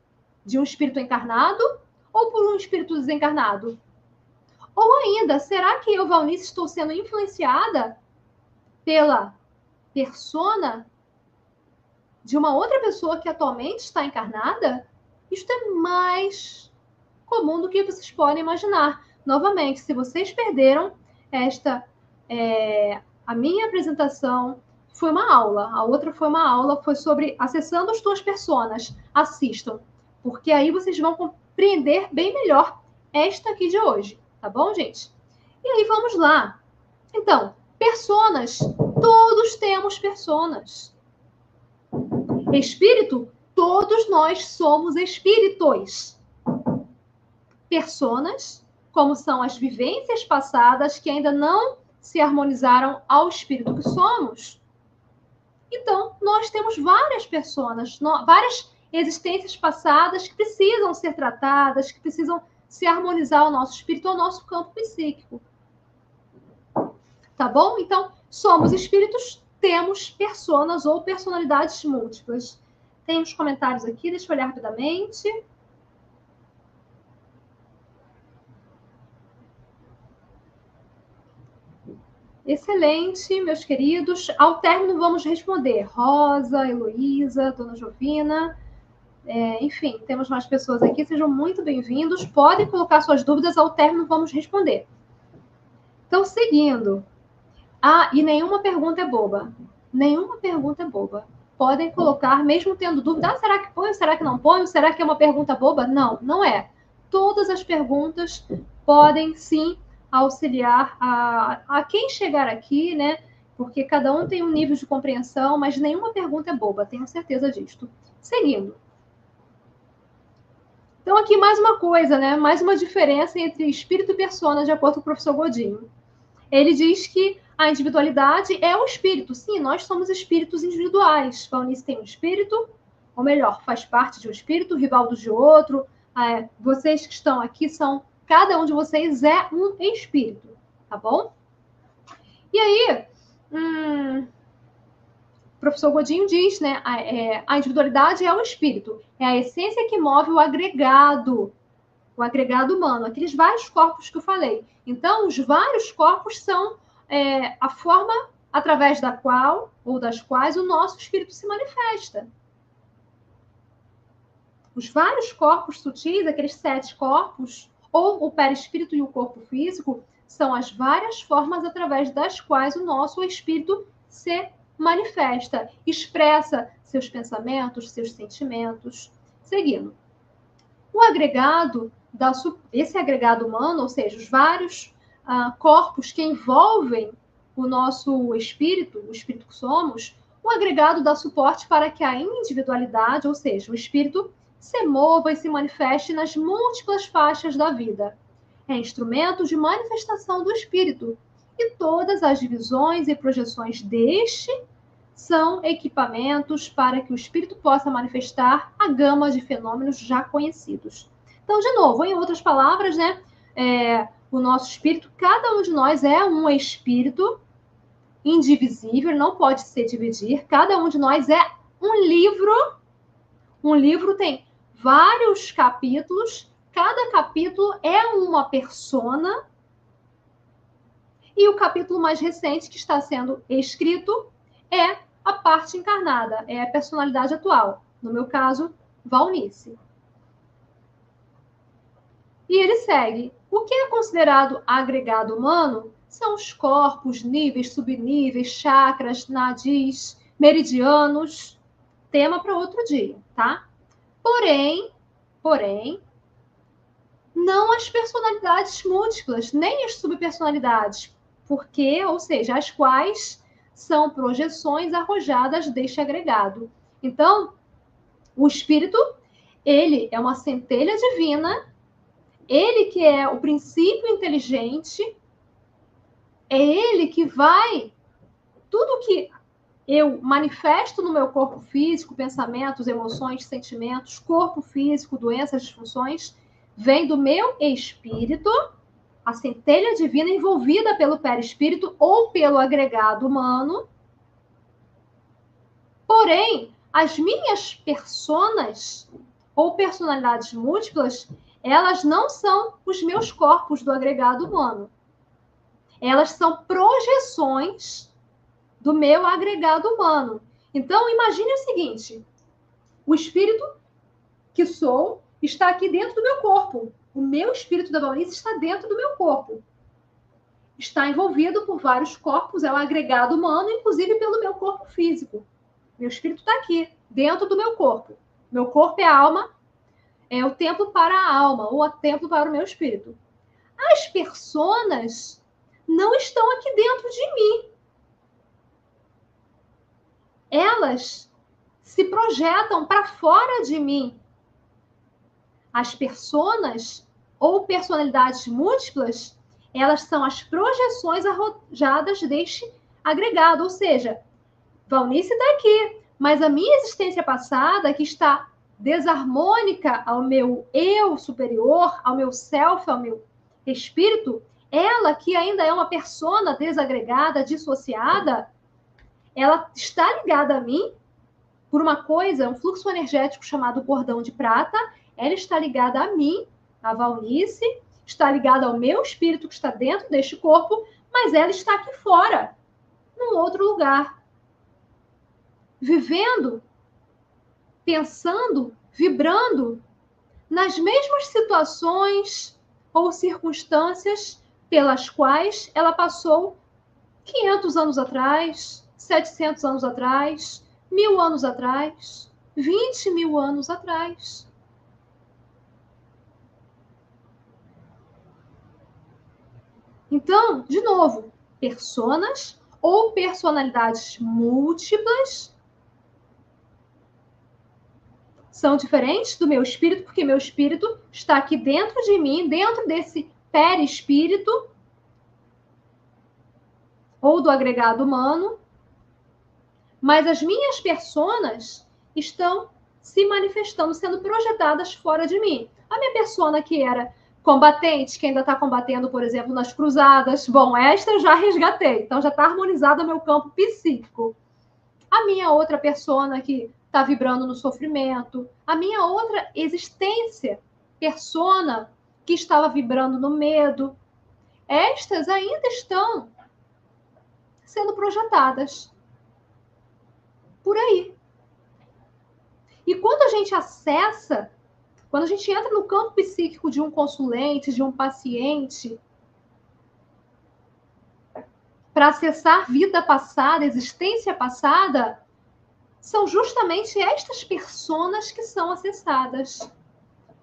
de um espírito encarnado, ou por um espírito desencarnado? Ou ainda, será que eu, Valnice, estou sendo influenciada pela persona de uma outra pessoa que atualmente está encarnada? Isto é mais comum do que vocês podem imaginar. Novamente, se vocês perderam a minha apresentação, foi uma aula. A outra foi uma aula, foi sobre acessando as tuas personas. Assistam, porque aí vocês vão compreender bem melhor esta aqui de hoje. Tá bom, gente? E aí, vamos lá. Então, personas. Todos temos personas. Espírito, todos nós somos espíritos. Personas, como são as vivências passadas que ainda não se harmonizaram ao espírito que somos. Então, nós temos várias personas, várias existências passadas que precisam ser tratadas, que precisam se harmonizar ao nosso espírito, ao nosso campo psíquico. Tá bom? Então, somos espíritos, temos personas ou personalidades múltiplas. Tem uns comentários aqui, deixa eu olhar rapidamente. Excelente, meus queridos. Ao término, vamos responder. Rosa, Heloísa, Dona Jovina. Enfim, temos mais pessoas aqui. Sejam muito bem-vindos. Podem colocar suas dúvidas. Ao término, vamos responder. Então, seguindo. E nenhuma pergunta é boba. Nenhuma pergunta é boba. Podem colocar, mesmo tendo dúvida. Será que ponho? Será que não ponho? Será que é uma pergunta boba? Não, não é. Todas as perguntas podem, sim, auxiliar a quem chegar aqui, né? Porque cada um tem um nível de compreensão, mas nenhuma pergunta é boba, tenho certeza disto. Seguindo. Então, aqui mais uma coisa, né? Mais uma diferença entre espírito e persona, de acordo com o professor Godinho. Ele diz que a individualidade é o espírito. Sim, nós somos espíritos individuais. Valnice tem um espírito, ou melhor, faz parte de um espírito, Rivaldo de outro. Vocês que estão aqui cada um de vocês é um espírito, tá bom? E aí, o professor Godinho diz, né? A individualidade é o espírito, é a essência que move o agregado humano, aqueles vários corpos que eu falei. Então, os vários corpos são a forma através da qual ou das quais o nosso espírito se manifesta. Os vários corpos sutis, aqueles 7 corpos, ou o perispírito e o corpo físico, são as várias formas através das quais o nosso espírito se manifesta, expressa seus pensamentos, seus sentimentos. Seguindo. Esse agregado humano, ou seja, os vários corpos que envolvem o nosso espírito, o espírito que somos, o agregado dá suporte para que a individualidade, ou seja, o espírito, se mova e se manifeste nas múltiplas faixas da vida. É instrumento de manifestação do espírito, e todas as divisões e projeções deste são equipamentos para que o espírito possa manifestar a gama de fenômenos já conhecidos. Então, de novo, em outras palavras, né, o nosso espírito, cada um de nós é um espírito indivisível, não pode se dividir. Cada um de nós é um livro. Um livro tem vários capítulos, cada capítulo é uma persona, e o capítulo mais recente que está sendo escrito é a parte encarnada, é a personalidade atual. No meu caso, Valnice. E ele segue. O que é considerado agregado humano são os corpos, níveis, subníveis, chakras, nadis, meridianos. Tema para outro dia, tá? Porém, não as personalidades múltiplas, nem as subpersonalidades, porque, ou seja, as quais são projeções arrojadas deste agregado. Então, o espírito, ele é uma centelha divina, ele que é o princípio inteligente, é ele que vai... Tudo que eu manifesto no meu corpo físico, pensamentos, emoções, sentimentos, corpo físico, doenças, disfunções, vem do meu espírito, a centelha divina envolvida pelo perispírito ou pelo agregado humano. Porém, as minhas personas ou personalidades múltiplas, elas não são os meus corpos do agregado humano. Elas são projeções do meu agregado humano. Então, imagine o seguinte: o espírito que sou está aqui dentro do meu corpo. O meu espírito da Valnice está dentro do meu corpo. Está envolvido por vários corpos, é um agregado humano, inclusive pelo meu corpo físico. Meu espírito está aqui, dentro do meu corpo. Meu corpo é a alma, é o templo para a alma, ou o templo para o meu espírito. As personas não estão aqui dentro de mim. Elas se projetam para fora de mim. As personas ou personalidades múltiplas, elas são as projeções arrojadas deste agregado, ou seja, Valnice está aqui, mas a minha existência passada, que está desarmônica ao meu eu superior, ao meu self, ao meu espírito, ela que ainda é uma persona desagregada, dissociada, ela está ligada a mim por uma coisa, um fluxo energético chamado cordão de prata, ela está ligada a mim, a Valnice, está ligada ao meu espírito que está dentro deste corpo, mas ela está aqui fora, num outro lugar, vivendo, pensando, vibrando nas mesmas situações ou circunstâncias pelas quais ela passou 500 anos atrás, 700 anos atrás, 1000 anos atrás, 20 mil anos atrás. Então, de novo, personas ou personalidades múltiplas são diferentes do meu espírito, porque meu espírito está aqui dentro de mim, dentro desse perispírito, ou do agregado humano, mas as minhas personas estão se manifestando, sendo projetadas fora de mim. A minha persona que era combatente, que ainda está combatendo, por exemplo, nas cruzadas, bom, esta eu já resgatei, então já está harmonizado o meu campo psíquico. A minha outra persona que está vibrando no sofrimento, a minha outra existência, persona que estava vibrando no medo, estas ainda estão sendo projetadas por aí. E quando a gente acessa, quando a gente entra no campo psíquico de um consulente, de um paciente, para acessar vida passada, existência passada, são justamente estas personas que são acessadas,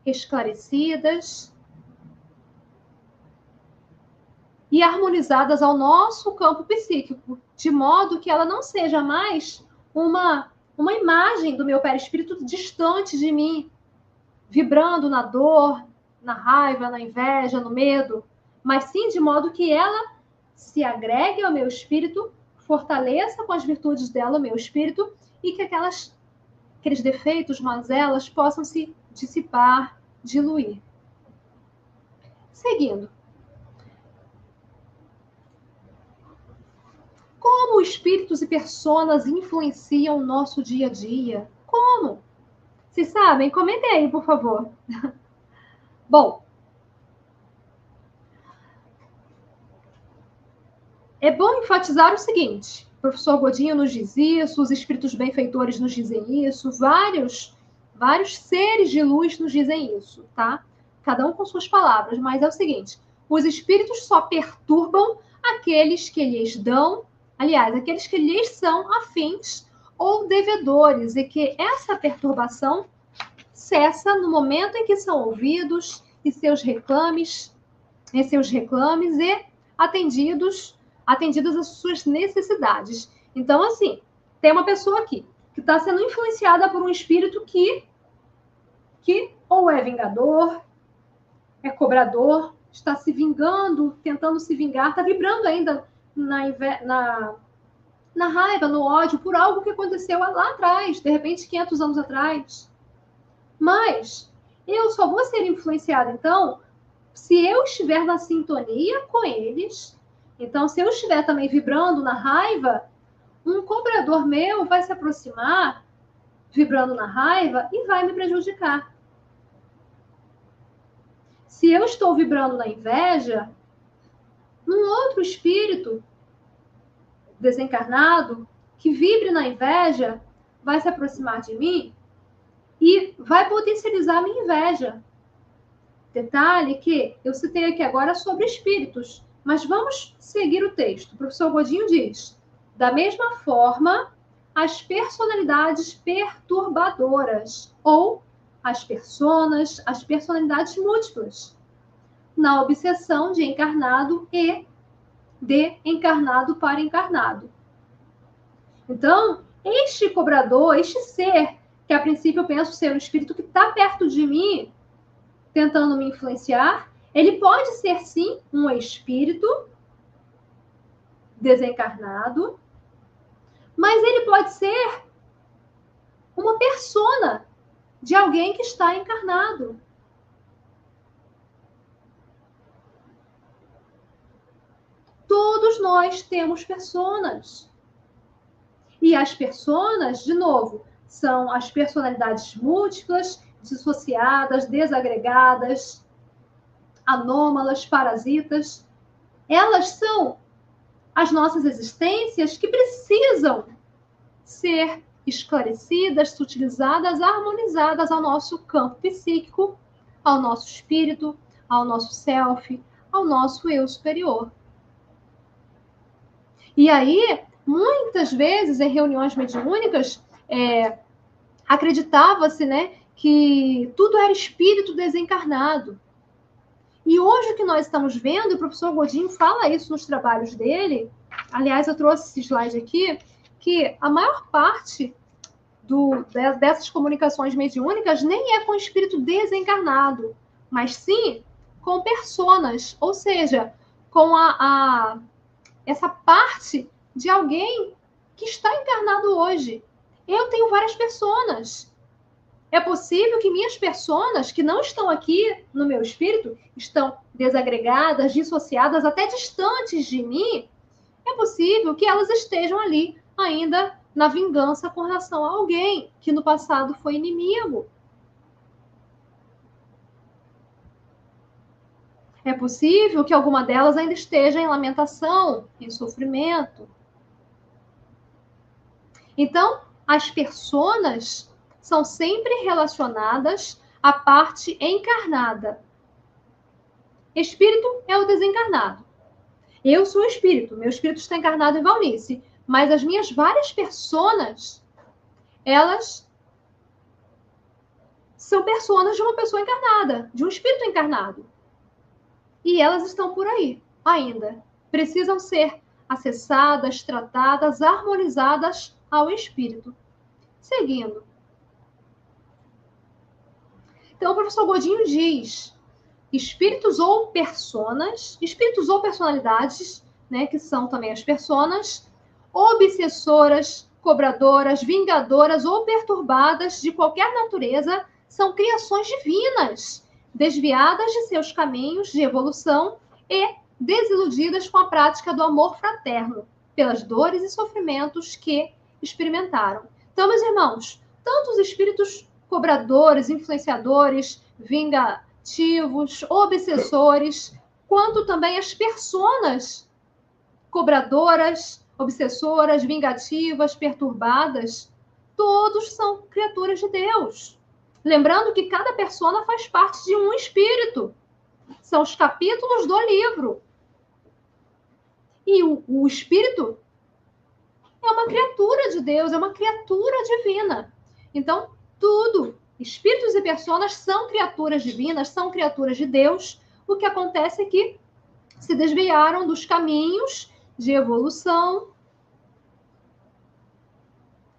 esclarecidas e harmonizadas ao nosso campo psíquico, de modo que ela não seja mais uma imagem do meu perispírito distante de mim, vibrando na dor, na raiva, na inveja, no medo, mas sim de modo que ela se agregue ao meu espírito, fortaleça com as virtudes dela o meu espírito e que aqueles defeitos, mazelas, possam se dissipar, diluir. Seguindo. Como espíritos e personas influenciam o nosso dia a dia? Como? Vocês sabem? Comentem aí, por favor. Bom, é bom enfatizar o seguinte: o professor Godinho nos diz isso, os espíritos benfeitores nos dizem isso, vários seres de luz nos dizem isso, tá? Cada um com suas palavras, mas é o seguinte: os espíritos só perturbam aqueles que lhes dão, aliás, aqueles que lhes são afins ou devedores, e que essa perturbação cessa no momento em que são ouvidos e seus reclames e atendidas as suas necessidades. Então, assim, tem uma pessoa aqui que está sendo influenciada por um espírito que ou é vingador, é cobrador, está se vingando, tentando se vingar, está vibrando ainda na raiva, no ódio, por algo que aconteceu lá atrás, de repente 500 anos atrás. Mas eu só vou ser influenciada, então, se eu estiver na sintonia com eles. Então, se eu estiver também vibrando na raiva, um cobrador meu vai se aproximar, vibrando na raiva, e vai me prejudicar. Se eu estou vibrando na inveja, um outro espírito desencarnado que vibre na inveja vai se aproximar de mim e vai potencializar a minha inveja. Detalhe que eu citei aqui agora sobre espíritos, mas vamos seguir o texto. O professor Godinho diz: da mesma forma, as personalidades perturbadoras, ou as personalidades múltiplas, na obsessão de encarnado e de encarnado para encarnado. Então, este cobrador, este ser, que a princípio eu penso ser um espírito que está perto de mim, tentando me influenciar, Ele pode ser, sim, um espírito desencarnado, mas ele pode ser uma persona de alguém que está encarnado. Todos nós temos personas. E as personas, de novo, são as personalidades múltiplas, dissociadas, desagregadas, anômalas, parasitas. Elas são as nossas existências que precisam ser esclarecidas, sutilizadas, harmonizadas ao nosso campo psíquico, ao nosso espírito, ao nosso self, ao nosso eu superior. E aí, muitas vezes, em reuniões mediúnicas, acreditava-se, né, que tudo era espírito desencarnado. E hoje o que nós estamos vendo, o professor Godinho fala isso nos trabalhos dele, aliás, eu trouxe esse slide aqui, que a maior parte dessas comunicações mediúnicas nem é com espírito desencarnado, mas sim com personas, ou seja, com essa parte de alguém que está encarnado hoje. Eu tenho várias personas. É possível que minhas personas, que não estão aqui no meu espírito, estão desagregadas, dissociadas, até distantes de mim, é possível que elas estejam ali ainda na vingança com relação a alguém que no passado foi inimigo. É possível que alguma delas ainda esteja em lamentação, em sofrimento. Então, as personas são sempre relacionadas à parte encarnada. Espírito é o desencarnado. Eu sou o espírito, meu espírito está encarnado em Valnice, mas as minhas várias personas, elas são personas de uma pessoa encarnada, de um espírito encarnado. E elas estão por aí ainda. Precisam ser acessadas, tratadas, harmonizadas ao espírito. Seguindo. Então, o professor Godinho diz: espíritos ou personalidades, né, que são também as personas, obsessoras, cobradoras, vingadoras ou perturbadas de qualquer natureza, são criações divinas, desviadas de seus caminhos de evolução e desiludidas com a prática do amor fraterno, pelas dores e sofrimentos que experimentaram. Então, meus irmãos, tanto os espíritos cobradores, influenciadores, vingativos, obsessores, quanto também as personas cobradoras, obsessoras, vingativas, perturbadas, todos são criaturas de Deus. Lembrando que cada persona faz parte de um espírito. São os capítulos do livro. E o espírito é uma criatura de Deus, é uma criatura divina. Então, tudo, espíritos e personas são criaturas divinas, são criaturas de Deus. O que acontece é que se desviaram dos caminhos de evolução,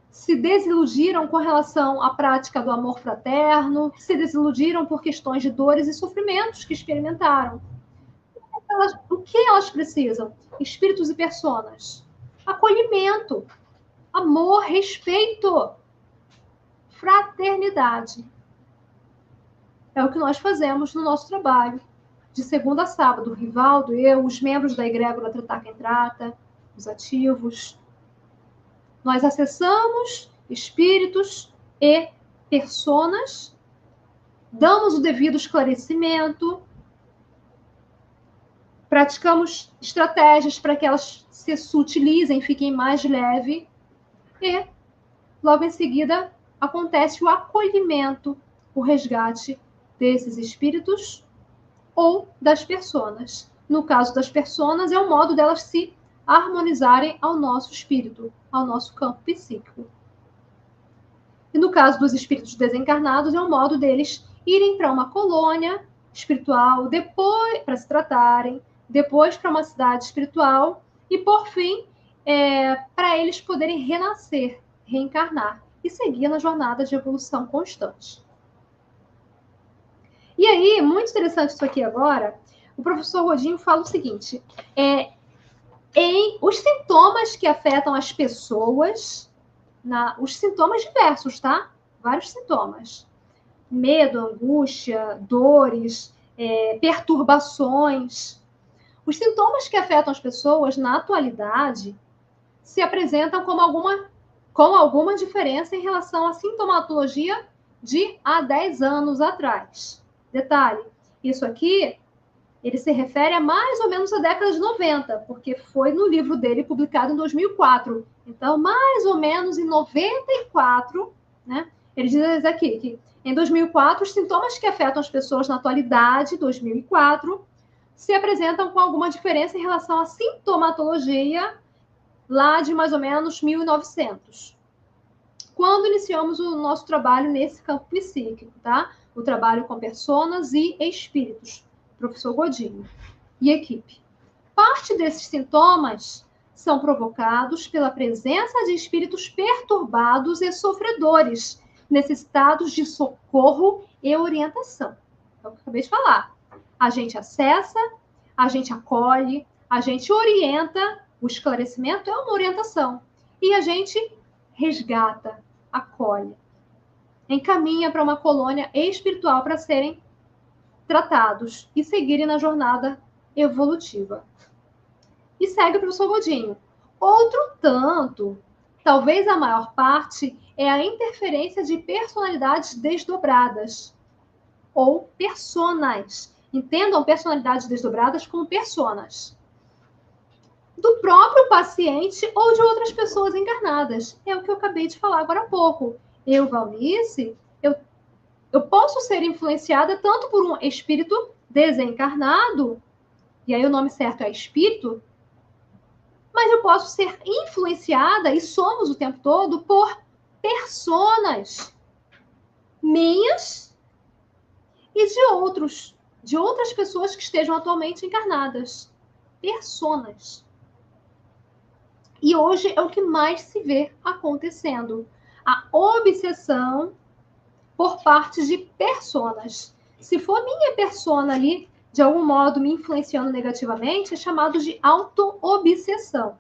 se desiludiram com relação à prática do amor fraterno, se desiludiram por questões de dores e sofrimentos que experimentaram. O que elas precisam? Espíritos e personas. Acolhimento, amor, respeito, fraternidade. É o que nós fazemos no nosso trabalho. De segunda a sábado, o Rivaldo, eu, os membros da egrégora Tratar Quem Trata, os ativos. Nós acessamos espíritos e personas, damos o devido esclarecimento, praticamos estratégias para que elas se sutilizem, fiquem mais leve e, logo em seguida, acontece o acolhimento, o resgate desses espíritos ou das personas. No caso das personas, é o modo delas se harmonizarem ao nosso espírito, ao nosso campo psíquico. E no caso dos espíritos desencarnados, é o modo deles irem para uma colônia espiritual, depois para se tratarem, depois para uma cidade espiritual e, por fim, para eles poderem renascer, reencarnar e seguir na jornada de evolução constante. E aí, muito interessante isso aqui agora, o professor Godinho fala o seguinte, em os sintomas que afetam as pessoas, os sintomas diversos, tá? Vários sintomas. Medo, angústia, dores, perturbações. Os sintomas que afetam as pessoas na atualidade se apresentam com alguma diferença em relação à sintomatologia de há 10 anos atrás. Detalhe, isso aqui, ele se refere a mais ou menos a década de 90, porque foi no livro dele publicado em 2004. Então, mais ou menos em 94, né? Ele diz aqui que em 2004, os sintomas que afetam as pessoas na atualidade, 2004, se apresentam com alguma diferença em relação à sintomatologia lá de mais ou menos 1900. Quando iniciamos o nosso trabalho nesse campo psíquico, tá? O trabalho com personas e espíritos, professor Godinho e equipe. Parte desses sintomas são provocados pela presença de espíritos perturbados e sofredores, necessitados de socorro e orientação. É o que eu acabei de falar. A gente acessa, a gente acolhe, a gente orienta, o esclarecimento é uma orientação, e a gente resgata, acolhe, encaminha para uma colônia espiritual para serem tratados e seguirem na jornada evolutiva. E segue o professor Godinho. Outro tanto, talvez a maior parte, é a interferência de personalidades desdobradas, ou personas. Entendam personalidades desdobradas como personas. Do próprio paciente ou de outras pessoas encarnadas. É o que eu acabei de falar agora há pouco. Eu, Valnice, eu posso ser influenciada tanto por um espírito desencarnado, e aí o nome certo é espírito, mas eu posso ser influenciada, e somos o tempo todo, por personas minhas e de outras pessoas que estejam atualmente encarnadas. Personas. E hoje é o que mais se vê acontecendo. A obsessão por parte de personas. Se for minha persona ali, de algum modo me influenciando negativamente, é chamado de auto-obsessão,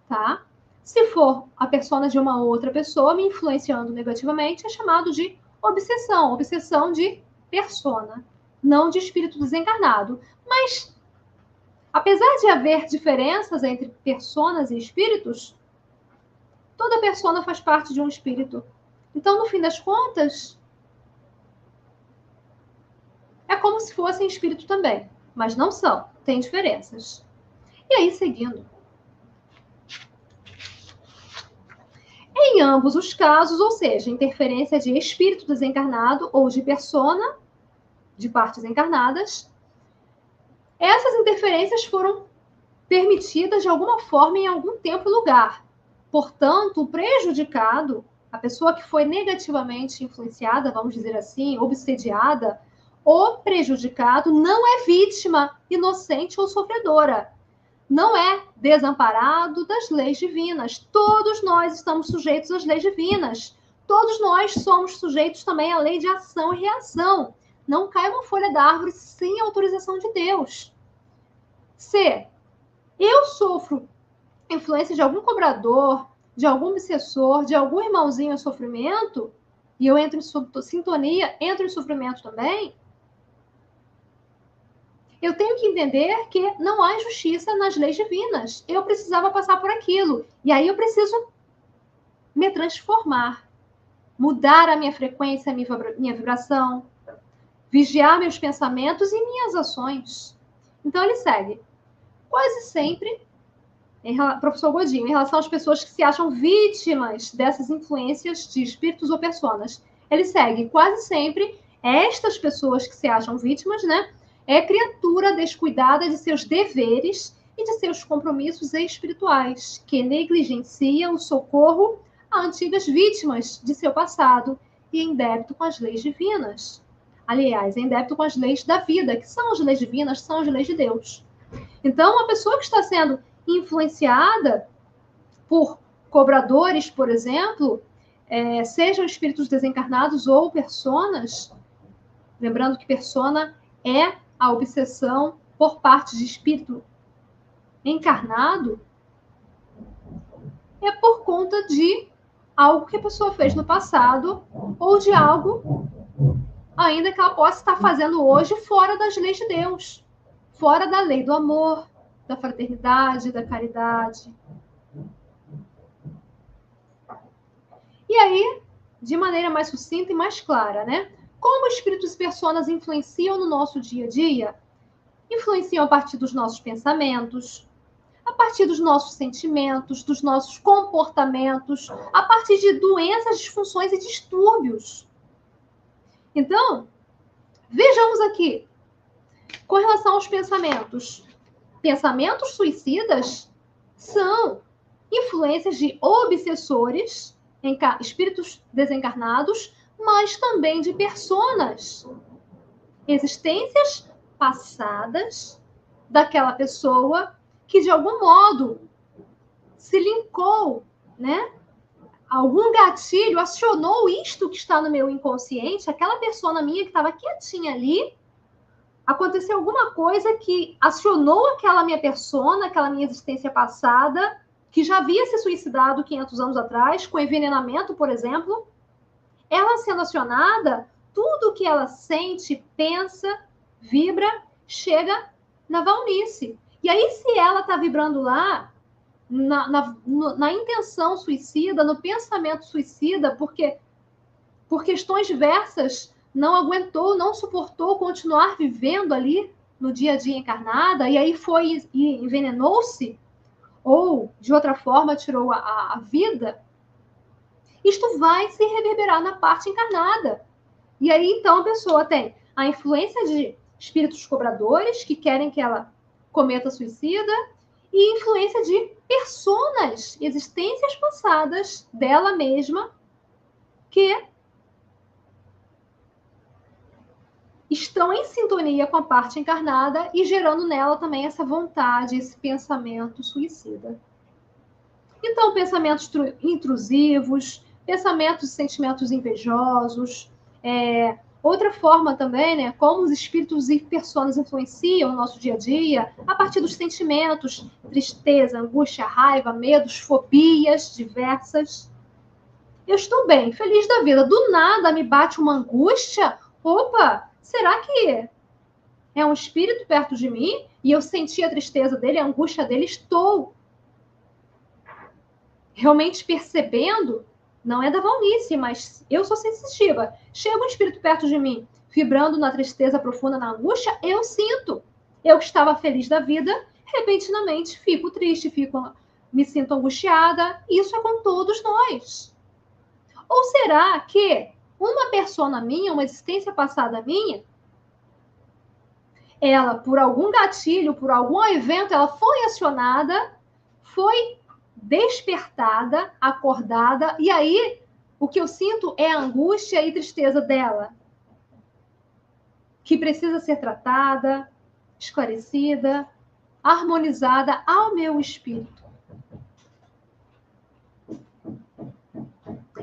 tá? Se for a persona de uma outra pessoa me influenciando negativamente, é chamado de obsessão, obsessão de persona, não de espírito desencarnado. Mas, apesar de haver diferenças entre personas e espíritos, toda persona faz parte de um espírito. Então, no fim das contas, é como se fossem espírito também, mas não são, tem diferenças. E aí, seguindo. Em ambos os casos, ou seja, interferência de espírito desencarnado ou de persona, de partes encarnadas, essas interferências foram permitidas de alguma forma em algum tempo e lugar. Portanto, o prejudicado, a pessoa que foi negativamente influenciada, vamos dizer assim, obsediada, o prejudicado não é vítima inocente ou sofredora. Não é desamparado das leis divinas. Todos nós estamos sujeitos às leis divinas. Todos nós somos sujeitos também à lei de ação e reação. Não cai uma folha da árvore sem autorização de Deus. Se eu sofro influência de algum cobrador, de algum obsessor, de algum irmãozinho em sofrimento, e eu entro em sintonia, entro em sofrimento também, eu tenho que entender que não há justiça nas leis divinas. Eu precisava passar por aquilo. E aí eu preciso me transformar, mudar a minha frequência, a minha vibração, vigiar meus pensamentos e minhas ações. Então ele segue. Quase sempre, professor Godinho, em relação às pessoas que se acham vítimas dessas influências de espíritos ou personas, ele segue. Quase sempre, estas pessoas que se acham vítimas, né? É criatura descuidada de seus deveres e de seus compromissos espirituais, que negligencia o socorro a antigas vítimas de seu passado e em débito com as leis divinas. Aliás, em débito com as leis da vida, que são as leis divinas, são as leis de Deus. Então, uma pessoa que está sendo influenciada por cobradores, por exemplo, sejam espíritos desencarnados ou personas, Lembrando que persona é a obsessão por parte de espírito encarnado, é por conta de algo que a pessoa fez no passado ou de algo ainda que ela possa estar fazendo hoje fora das leis de Deus, fora da lei do amor, da fraternidade, da caridade. E aí, de maneira mais sucinta e mais clara, né? Como espíritos e personas influenciam no nosso dia a dia? Influenciam a partir dos nossos pensamentos, a partir dos nossos sentimentos, dos nossos comportamentos, a partir de doenças, disfunções e distúrbios. Então, vejamos aqui, com relação aos pensamentos. Pensamentos suicidas são influências de obsessores, espíritos desencarnados, mas também de personas, existências passadas daquela pessoa que, de algum modo, se linkou, né? Algum gatilho acionou isto que está no meu inconsciente, aquela persona minha que estava quietinha ali, aconteceu alguma coisa que acionou aquela minha persona, aquela minha existência passada, que já havia se suicidado 500 anos atrás, com envenenamento, por exemplo. Ela sendo acionada, tudo que ela sente, pensa, vibra, chega na Valnice. E aí, se ela está vibrando lá, na intenção suicida, no pensamento suicida, porque por questões diversas não aguentou, não suportou continuar vivendo ali no dia a dia encarnada, e aí foi e envenenou-se, ou de outra forma tirou a vida, isto vai se reverberar na parte encarnada. E aí, então, a pessoa tem a influência de espíritos cobradores que querem que ela cometa suicida, e influência de personas, existências passadas dela mesma, que estão em sintonia com a parte encarnada e gerando nela também essa vontade, esse pensamento suicida. Então, pensamentos intrusivos, pensamentos e sentimentos invejosos, outra forma também, né, como os espíritos e personas influenciam o nosso dia a dia, a partir dos sentimentos, tristeza, angústia, raiva, medos, fobias diversas. Eu estou bem, feliz da vida. Do nada me bate uma angústia. Opa, será que é um espírito perto de mim? E eu senti a tristeza dele, a angústia dele. Estou realmente percebendo. Não é da Valnice, mas eu sou sensitiva. Chega um espírito perto de mim, vibrando na tristeza profunda, na angústia, eu sinto. Eu que estava feliz da vida, repentinamente fico triste, me sinto angustiada. Isso é com todos nós. Ou será que uma persona minha, uma existência passada minha, ela, por algum gatilho, por algum evento, ela foi acionada, foi despertada, acordada, e aí o que eu sinto é a angústia e tristeza dela, que precisa ser tratada, esclarecida, harmonizada ao meu espírito.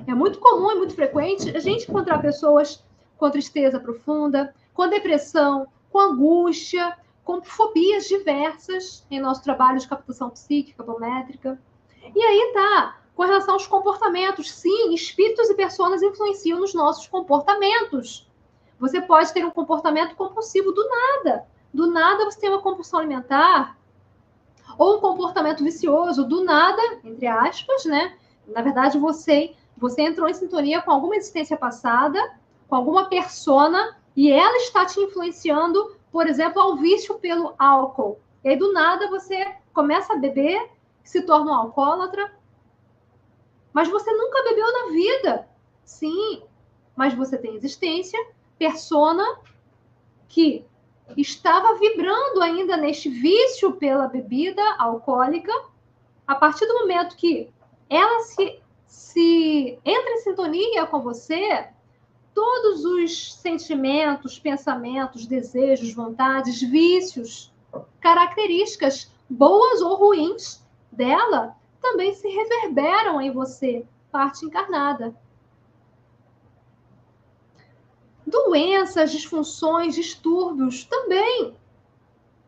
É muito comum, é muito frequente a gente encontrar pessoas com tristeza profunda, com depressão, com angústia, com fobias diversas em nosso trabalho de captação psíquica, biométrica. E aí tá, com relação aos comportamentos, sim, espíritos e personas influenciam nos nossos comportamentos. Você pode ter um comportamento compulsivo do nada. Do nada você tem uma compulsão alimentar, ou um comportamento vicioso, do nada, entre aspas, né? Na verdade, você entrou em sintonia com alguma existência passada, com alguma persona, e ela está te influenciando, por exemplo, ao vício pelo álcool. E aí, do nada, você começa a beber, se torna um alcoólatra, mas você nunca bebeu na vida. Sim, mas você tem existência, persona, que estava vibrando ainda neste vício pela bebida alcoólica. A partir do momento que ela se entra em sintonia com você, todos os sentimentos, pensamentos, desejos, vontades, vícios, características boas ou ruins dela também se reverberam em você, parte encarnada. Doenças, disfunções, distúrbios também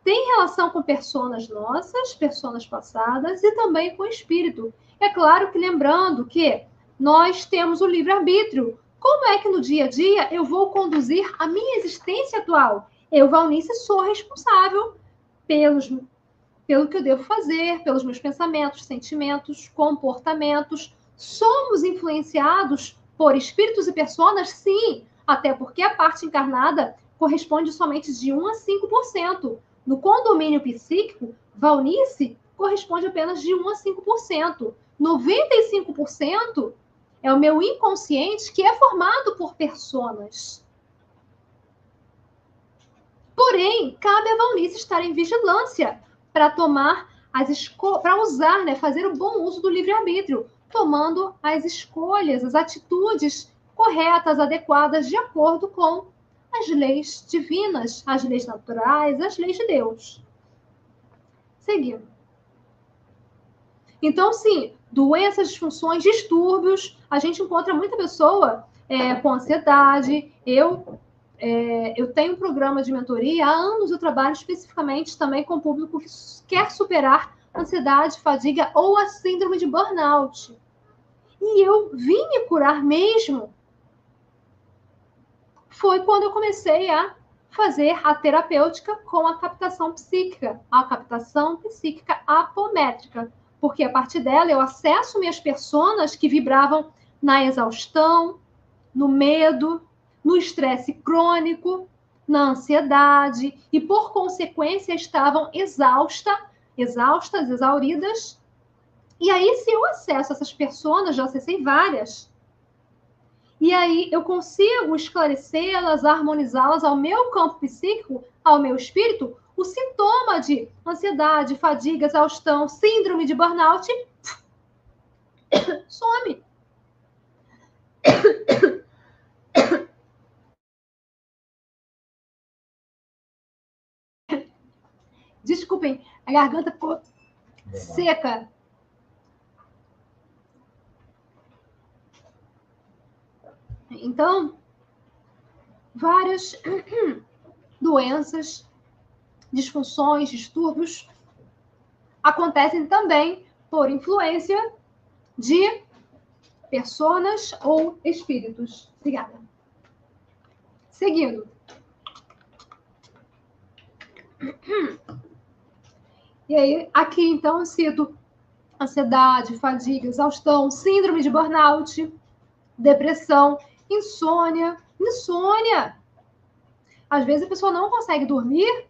tem relação com personas nossas, personas passadas e também com o espírito. É claro que lembrando que nós temos o livre-arbítrio. Como é que no dia a dia eu vou conduzir a minha existência atual? Eu, Valnice, sou responsável pelo que eu devo fazer, pelos meus pensamentos, sentimentos, comportamentos. Somos influenciados por espíritos e personas? Sim, até porque a parte encarnada corresponde somente de 1 a 5%. No condomínio psíquico, Valnice corresponde apenas de 1 a 5%. 95% é o meu inconsciente, que é formado por personas. Porém, cabe a Valnice estar em vigilância para tomar para usar, né, fazer o bom uso do livre-arbítrio, tomando as escolhas, as atitudes corretas, adequadas, de acordo com as leis divinas, as leis naturais, as leis de Deus. Seguindo. Então, sim, doenças, disfunções, distúrbios, a gente encontra muita pessoa com ansiedade. Eu tenho um programa de mentoria, há anos eu trabalho especificamente também com o público que quer superar ansiedade, fadiga ou a síndrome de burnout. E eu vim me curar mesmo foi quando eu comecei a fazer a terapêutica com a captação psíquica apométrica, porque a partir dela eu acesso minhas personas que vibravam na exaustão, no medo, no estresse crônico, na ansiedade, e por consequência estavam exaustas, exauridas. E aí, se eu acesso essas personas, já acessei várias, e aí eu consigo esclarecê-las, harmonizá-las ao meu campo psíquico, ao meu espírito, o sintoma de ansiedade, fadiga, exaustão, síndrome de burnout some. Desculpem, a garganta ficou seca. Então, várias doenças, disfunções, distúrbios acontecem também por influência de personas ou espíritos. Obrigada. Seguindo. E aí, aqui então eu cito ansiedade, fadiga, exaustão, síndrome de burnout, depressão, insônia. Às vezes a pessoa não consegue dormir,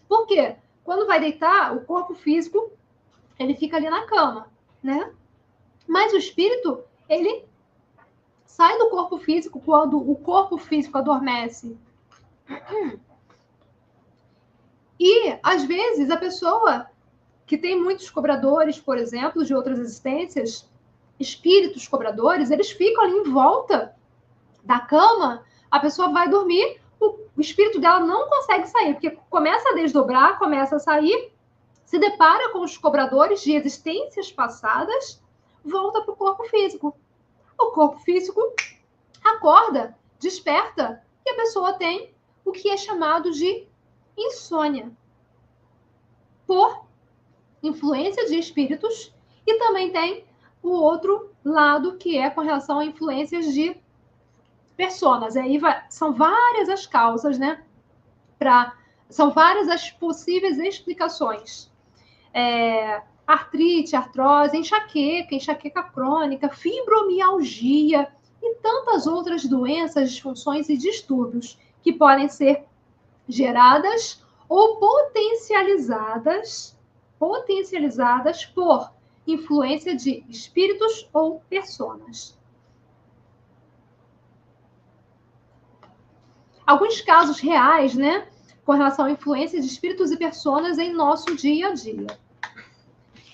por quê? Quando vai deitar, o corpo físico, ele fica ali na cama, né? Mas o espírito, ele sai do corpo físico quando o corpo físico adormece. E, às vezes, a pessoa que tem muitos cobradores, por exemplo, de outras existências, espíritos cobradores, eles ficam ali em volta da cama, a pessoa vai dormir, o espírito dela não consegue sair, porque começa a desdobrar, começa a sair, se depara com os cobradores de existências passadas, volta para o corpo físico. O corpo físico acorda, desperta, e a pessoa tem o que é chamado de insônia, por influência de espíritos, e também tem o outro lado, que é com relação a influências de personas. Aí são várias as causas, né? São várias as possíveis explicações. Artrite, artrose, enxaqueca crônica, fibromialgia e tantas outras doenças, disfunções e distúrbios que podem ser geradas ou potencializadas por influência de espíritos ou personas. Alguns casos reais, né, com relação à influência de espíritos e personas em nosso dia a dia.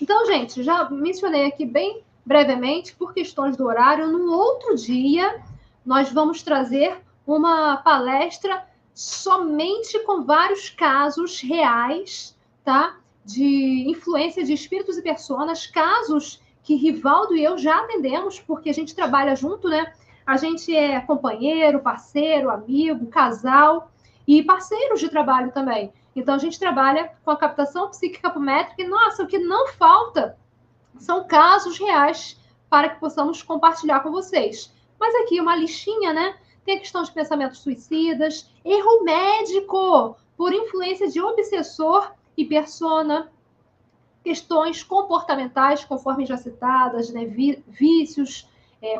Então, gente, já mencionei aqui bem brevemente, por questões do horário, num outro dia nós vamos trazer uma palestra somente com vários casos reais, tá? De influência de espíritos e personas, casos que Rivaldo e eu já atendemos, porque a gente trabalha junto, né? A gente é companheiro, parceiro, amigo, casal e parceiros de trabalho também. Então, a gente trabalha com a captação psíquica apométrica e, nossa, o que não falta são casos reais para que possamos compartilhar com vocês. Mas aqui uma listinha, né? Tem a questão de pensamentos suicidas, erro médico por influência de obsessor e persona, questões comportamentais, conforme já citadas, né? Vícios,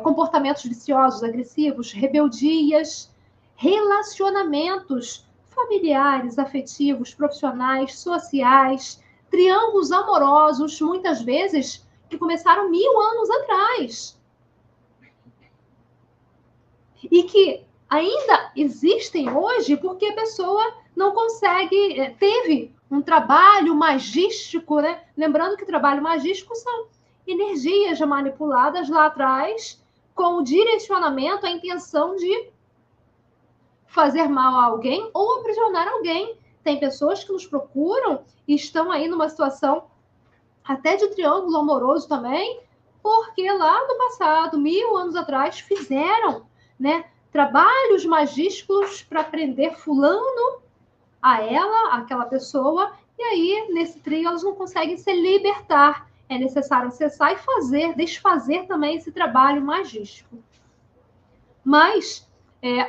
comportamentos viciosos, agressivos, rebeldias, relacionamentos familiares, afetivos, profissionais, sociais, triângulos amorosos, muitas vezes, que começaram 1000 anos atrás. E que ainda existem hoje porque a pessoa não consegue, teve um trabalho magístico, né? Lembrando que trabalho magístico são energias manipuladas lá atrás com o direcionamento, a intenção de fazer mal a alguém ou aprisionar alguém. Tem pessoas que nos procuram e estão aí numa situação até de triângulo amoroso também, porque lá no passado, 1000 anos atrás, fizeram, né, trabalhos magísticos para prender fulano a ela, aquela pessoa, e aí, nesse trio, elas não conseguem se libertar. É necessário acessar e fazer, desfazer também esse trabalho magístico. Mas,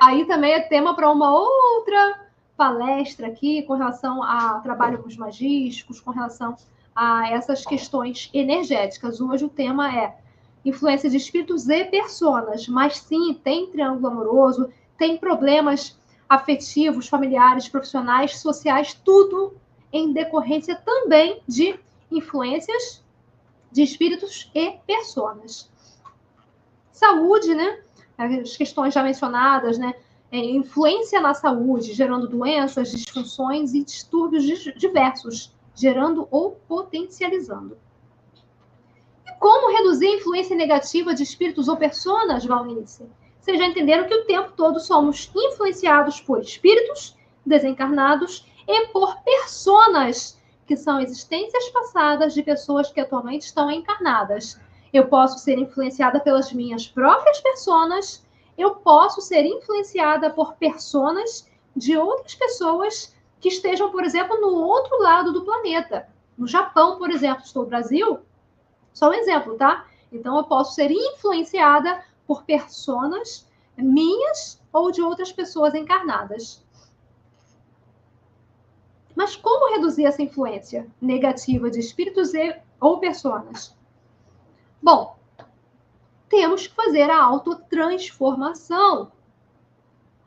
aí também é tema para uma outra palestra aqui, com relação a trabalhos magísticos, com relação a essas questões energéticas. Hoje o tema é influência de espíritos e personas, mas sim, tem triângulo amoroso, tem problemas afetivos, familiares, profissionais, sociais, tudo em decorrência também de influências de espíritos e personas. Saúde, né? As questões já mencionadas, né? Influência na saúde, gerando doenças, disfunções e distúrbios diversos, gerando ou potencializando. E como reduzir a influência negativa de espíritos ou personas, Valnice? Vocês já entenderam que o tempo todo somos influenciados por espíritos desencarnados e por personas, que são existências passadas de pessoas que atualmente estão encarnadas. Eu posso ser influenciada pelas minhas próprias personas, eu posso ser influenciada por personas de outras pessoas que estejam, por exemplo, no outro lado do planeta. No Japão, por exemplo, estou no Brasil, só um exemplo, tá? Então, eu posso ser influenciada por personas minhas ou de outras pessoas encarnadas. Mas como reduzir essa influência negativa de espíritos ou personas? Bom, temos que fazer a autotransformação.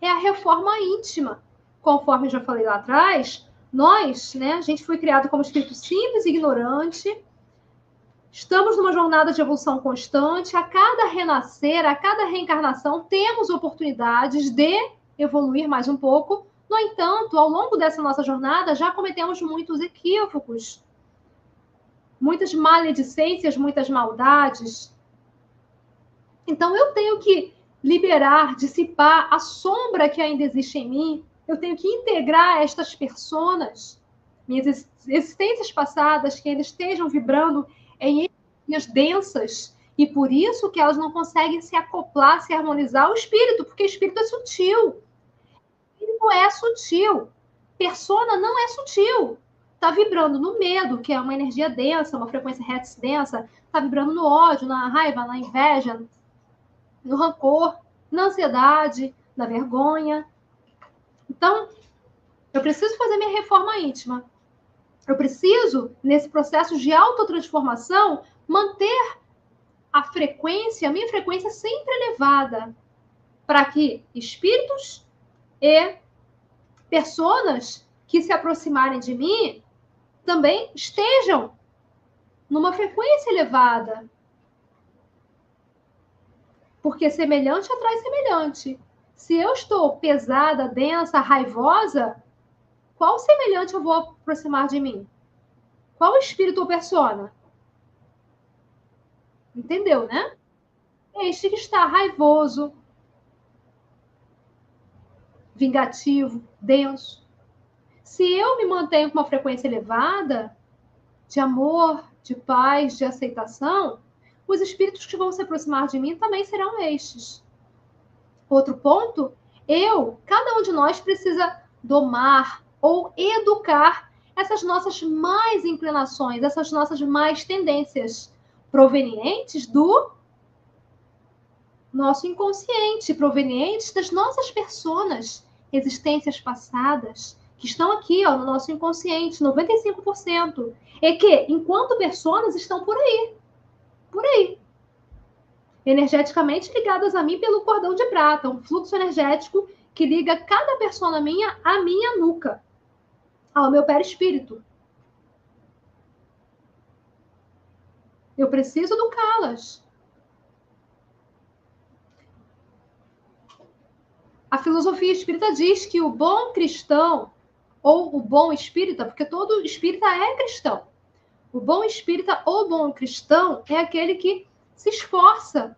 É a reforma íntima. Conforme eu já falei lá atrás, nós, né, a gente foi criado como espírito simples e ignorante. Estamos numa jornada de evolução constante. A cada renascer, a cada reencarnação, temos oportunidades de evoluir mais um pouco. No entanto, ao longo dessa nossa jornada, já cometemos muitos equívocos, muitas maledicências, muitas maldades. Então, eu tenho que liberar, dissipar a sombra que ainda existe em mim. Eu tenho que integrar estas personas, minhas existências passadas, que ainda estejam vibrando em energias densas, e por isso que elas não conseguem se acoplar, se harmonizar ao espírito, porque o espírito é sutil. O espírito é sutil. Persona não é sutil. Está vibrando no medo, que é uma energia densa, uma frequência hertz densa. Está vibrando no ódio, na raiva, na inveja, no rancor, na ansiedade, na vergonha. Então, eu preciso fazer minha reforma íntima. Eu preciso, nesse processo de autotransformação, manter a frequência, a minha frequência sempre elevada, para que espíritos e personas que se aproximarem de mim também estejam numa frequência elevada. Porque semelhante atrai semelhante. Se eu estou pesada, densa, raivosa, qual semelhante eu vou aproximar de mim? Qual espírito ou persona? Entendeu, né? Este que está raivoso, vingativo, denso. Se eu me mantenho com uma frequência elevada, de amor, de paz, de aceitação, os espíritos que vão se aproximar de mim também serão estes. Outro ponto, cada um de nós precisa domar ou educar essas nossas mais inclinações, essas nossas mais tendências, provenientes do nosso inconsciente, provenientes das nossas personas, existências passadas, que estão aqui, ó, no nosso inconsciente, 95%. E que, enquanto personas, estão por aí, energeticamente ligadas a mim pelo cordão de prata, um fluxo energético que liga cada persona minha à minha nuca, ao meu perispírito. Eu preciso educá-las. A filosofia espírita diz que o bom cristão, ou o bom espírita, porque todo espírita é cristão, o bom espírita ou bom cristão é aquele que se esforça,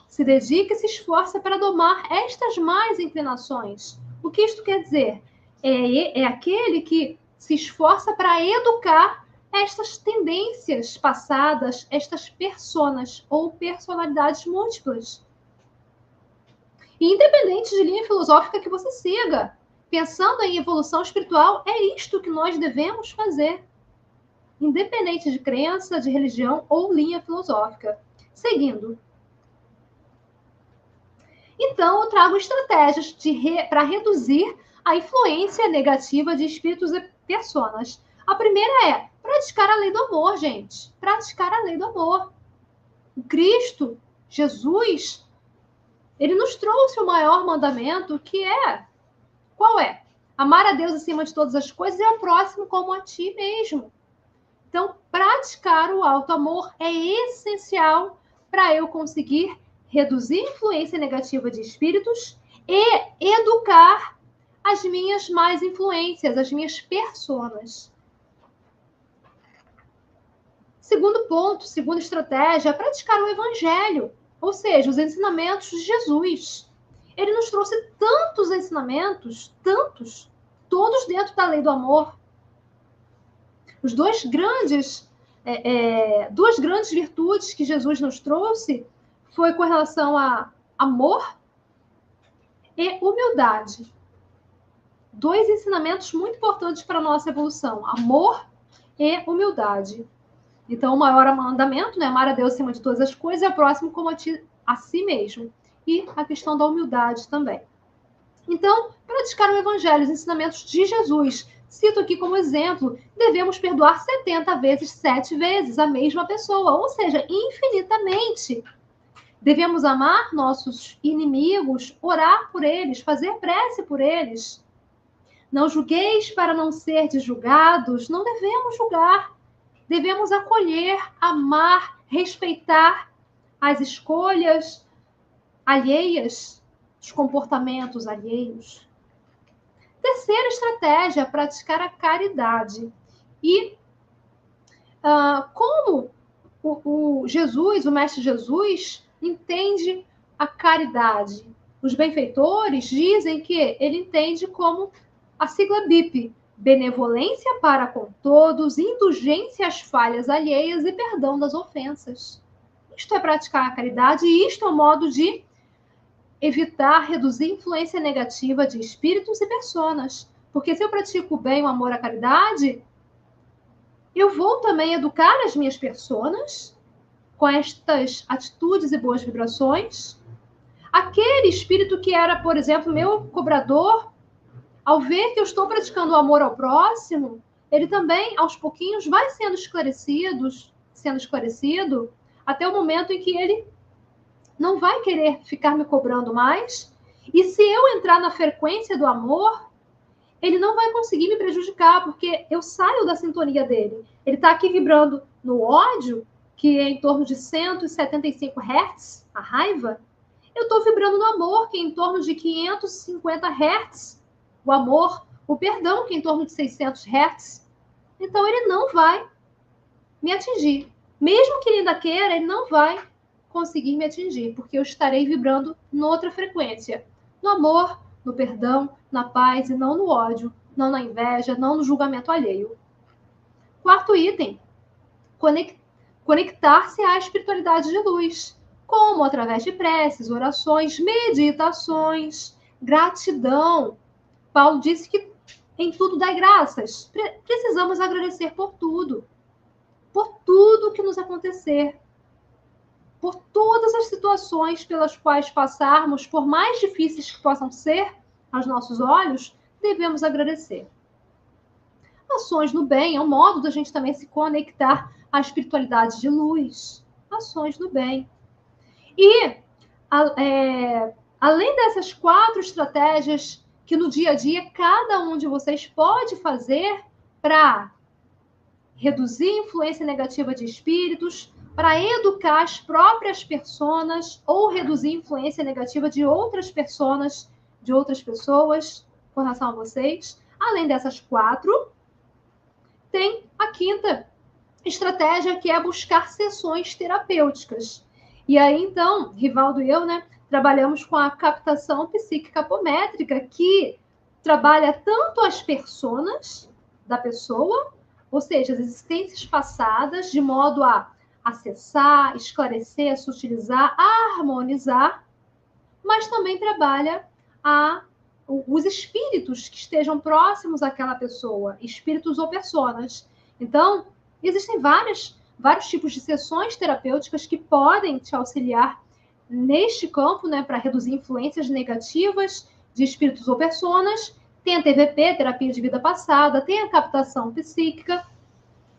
se dedica e se esforça para domar estas más inclinações. O que isto quer dizer? É aquele que se esforça para educar estas tendências passadas, estas personas ou personalidades múltiplas. E independente de linha filosófica que você siga, pensando em evolução espiritual, é isto que nós devemos fazer. Independente de crença, de religião ou linha filosófica. Seguindo. Então, eu trago estratégias para reduzir a influência negativa de espíritos e personas. A primeira é praticar a lei do amor, gente. Praticar a lei do amor. O Cristo, Jesus, ele nos trouxe o maior mandamento, que é... Qual é? Amar a Deus acima de todas as coisas e ao próximo como a ti mesmo. Então, praticar o alto amor é essencial para eu conseguir reduzir a influência negativa de espíritos e educar as minhas más influências, as minhas personas. Segundo ponto, segunda estratégia, é praticar o evangelho, ou seja, os ensinamentos de Jesus. Ele nos trouxe tantos ensinamentos, tantos, todos dentro da lei do amor. Os duas grandes virtudes que Jesus nos trouxe foi com relação a amor e humildade. Dois ensinamentos muito importantes para a nossa evolução, amor e humildade. Então, o maior mandamento, né, amar a Deus acima de todas as coisas, e ao próximo como a si mesmo. E a questão da humildade também. Então, praticar o evangelho, os ensinamentos de Jesus. Cito aqui como exemplo, devemos perdoar 70 vezes, 7 vezes a mesma pessoa, ou seja, infinitamente. Devemos amar nossos inimigos, orar por eles, fazer prece por eles. Não julgueis para não serdes julgados, não devemos julgar. Devemos acolher, amar, respeitar as escolhas alheias, os comportamentos alheios. Terceira estratégia, praticar a caridade. E como o Jesus, o Mestre Jesus, entende a caridade? Os benfeitores dizem que ele entende como a sigla BIP, benevolência para com todos, indulgência às falhas alheias e perdão das ofensas. Isto é praticar a caridade e isto é um modo de evitar, reduzir influência negativa de espíritos e personas. Porque se eu pratico o bem, o amor, a caridade, eu vou também educar as minhas personas com estas atitudes e boas vibrações. Aquele espírito que era, por exemplo, meu cobrador, ao ver que eu estou praticando o amor ao próximo, ele também, aos pouquinhos, vai sendo esclarecido, até o momento em que ele não vai querer ficar me cobrando mais. E se eu entrar na frequência do amor, ele não vai conseguir me prejudicar, porque eu saio da sintonia dele. Ele está aqui vibrando no ódio, que é em torno de 175 Hz, a raiva. Eu estou vibrando no amor, que é em torno de 550 Hz, o amor. O perdão, que é em torno de 600 Hz. Então, ele não vai me atingir. Mesmo que ele ainda queira, ele não vai conseguir me atingir, porque eu estarei vibrando noutra frequência. No amor, no perdão, na paz e não no ódio, não na inveja, não no julgamento alheio. Quarto item, conectar-se à espiritualidade de luz. como através de preces, orações, meditações, gratidão. Paulo disse que em tudo dai graças. Precisamos agradecer por tudo que nos acontecer, por todas as situações pelas quais passarmos, por mais difíceis que possam ser aos nossos olhos, devemos agradecer. Ações no bem é um modo da gente também se conectar à espiritualidade de luz. Ações no bem. E, além dessas 4 estratégias que no dia a dia cada um de vocês pode fazer para reduzir a influência negativa de espíritos, para educar as próprias personas ou reduzir a influência negativa de outras personas, de outras pessoas com relação a vocês. Além dessas 4, tem a 5ª estratégia, que é buscar sessões terapêuticas. E aí, então, Rivaldo e eu, trabalhamos com a captação psíquica apométrica, que trabalha tanto as personas da pessoa, ou seja, as existências passadas, de modo a acessar, esclarecer, sutilizar, harmonizar, mas também trabalha os espíritos que estejam próximos àquela pessoa, espíritos ou personas. Então, existem vários tipos de sessões terapêuticas que podem te auxiliar neste campo, para reduzir influências negativas de espíritos ou personas. Tem a TVP, terapia de vida passada, tem a captação psíquica,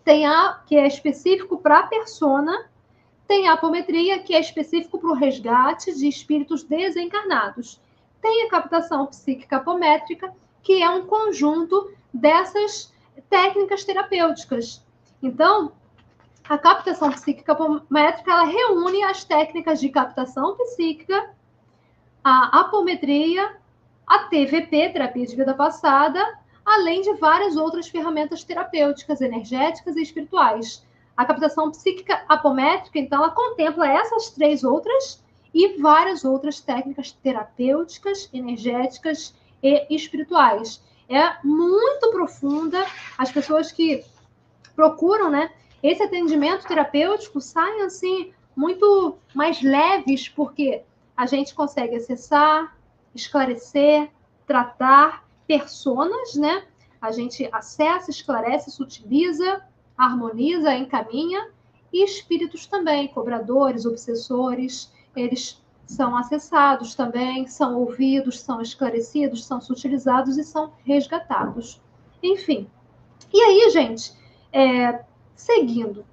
tem a que é específico para a persona, tem a apometria, que é específico para o resgate de espíritos desencarnados. Tem a captação psíquica apométrica, que é um conjunto dessas técnicas terapêuticas. Então, a captação psíquica apométrica, ela reúne as técnicas de captação psíquica, a apometria, a TVP, terapia de vida passada, além de várias outras ferramentas terapêuticas, energéticas e espirituais. A captação psíquica apométrica, então, ela contempla essas 3 outras e várias outras técnicas terapêuticas, energéticas e espirituais. É muito profunda. As pessoas que procuram, esse atendimento terapêutico saem, assim, muito mais leves, porque a gente consegue acessar, esclarecer, tratar personas, A gente acessa, esclarece, sutiliza, harmoniza, encaminha, e espíritos também, cobradores, obsessores, eles são acessados também, são ouvidos, são esclarecidos, são sutilizados e são resgatados. Enfim. E aí, gente, seguindo.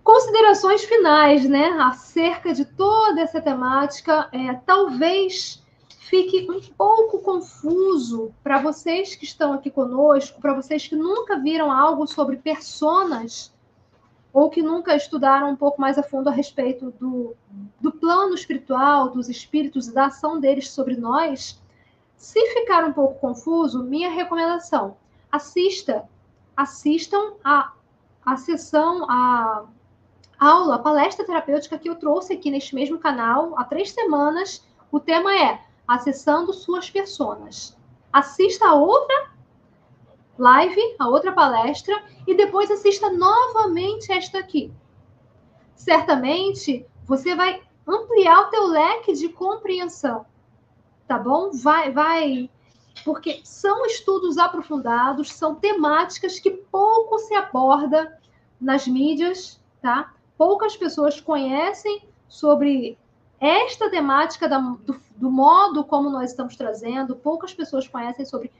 Considerações finais, acerca de toda essa temática. Talvez fique um pouco confuso para vocês que estão aqui conosco, para vocês que nunca viram algo sobre personas, ou que nunca estudaram um pouco mais a fundo a respeito do plano espiritual, dos espíritos e da ação deles sobre nós. Se ficar um pouco confuso, minha recomendação, assistam a sessão, a aula, a palestra terapêutica que eu trouxe aqui neste mesmo canal há 3 semanas. O tema é Acessando Suas Personas. Assista a outra live, a outra palestra, e depois assista novamente esta aqui. Certamente, você vai ampliar o teu leque de compreensão, tá bom? Vai, porque são estudos aprofundados, são temáticas que pouco se aborda nas mídias, tá? Poucas pessoas conhecem sobre esta temática do modo como nós estamos trazendo, poucas pessoas conhecem sobre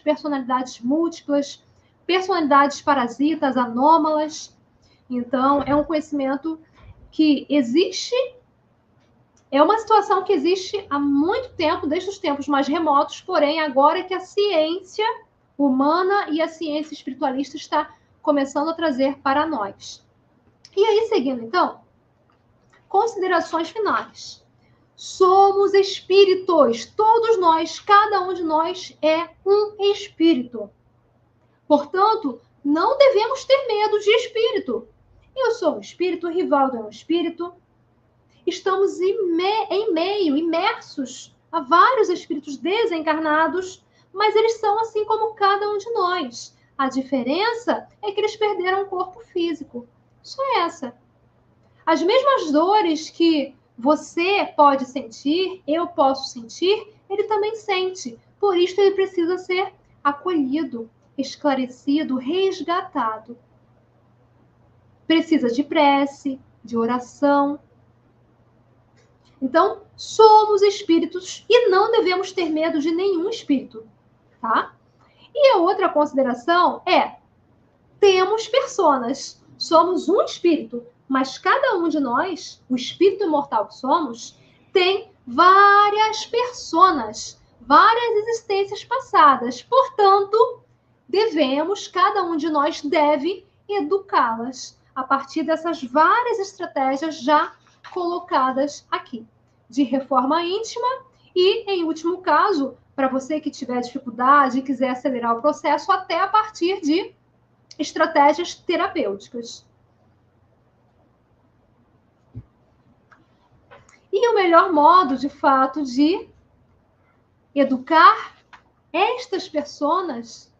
personalidades múltiplas, personalidades parasitas, anômalas. Então, é um conhecimento que existe, é uma situação que existe há muito tempo, desde os tempos mais remotos, porém, agora é que a ciência humana e a ciência espiritualista está começando a trazer para nós. E aí, seguindo, então, considerações finais. Somos espíritos, todos nós, cada um de nós é um espírito. Portanto, não devemos ter medo de espírito. Eu sou um espírito, o Rivaldo é um espírito. Estamos imersos a vários espíritos desencarnados, mas eles são assim como cada um de nós. A diferença é que eles perderam o corpo físico. Só essa. As mesmas dores que você pode sentir, eu posso sentir, ele também sente. Por isso ele precisa ser acolhido, esclarecido, resgatado. Precisa de prece, de oração. Então, somos espíritos e não devemos ter medo de nenhum espírito, tá? E a outra consideração é, temos personas, somos um espírito, mas cada um de nós, o espírito imortal que somos, tem várias personas, várias existências passadas. Portanto, cada um de nós deve educá-las a partir dessas várias estratégias já colocadas aqui, de reforma íntima e, em último caso, para você que tiver dificuldade e quiser acelerar o processo, até a partir de estratégias terapêuticas. E o melhor modo, de fato, de educar estas pessoas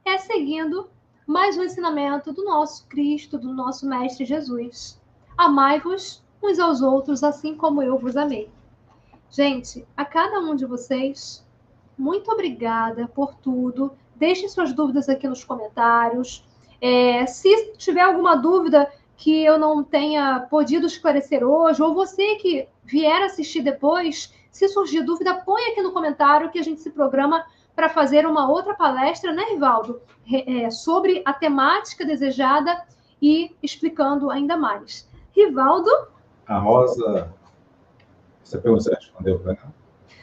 é seguindo mais um ensinamento do nosso Cristo, do nosso Mestre Jesus. Amai-vos uns aos outros, assim como eu vos amei. Gente, a cada um de vocês, muito obrigada por tudo. Deixem suas dúvidas aqui nos comentários. Se tiver alguma dúvida que eu não tenha podido esclarecer hoje, ou você que vier assistir depois, se surgir dúvida, põe aqui no comentário que a gente se programa para fazer uma outra palestra, né, Rivaldo? Sobre a temática desejada e explicando ainda mais. Rivaldo? A Rosa, você respondeu para ela?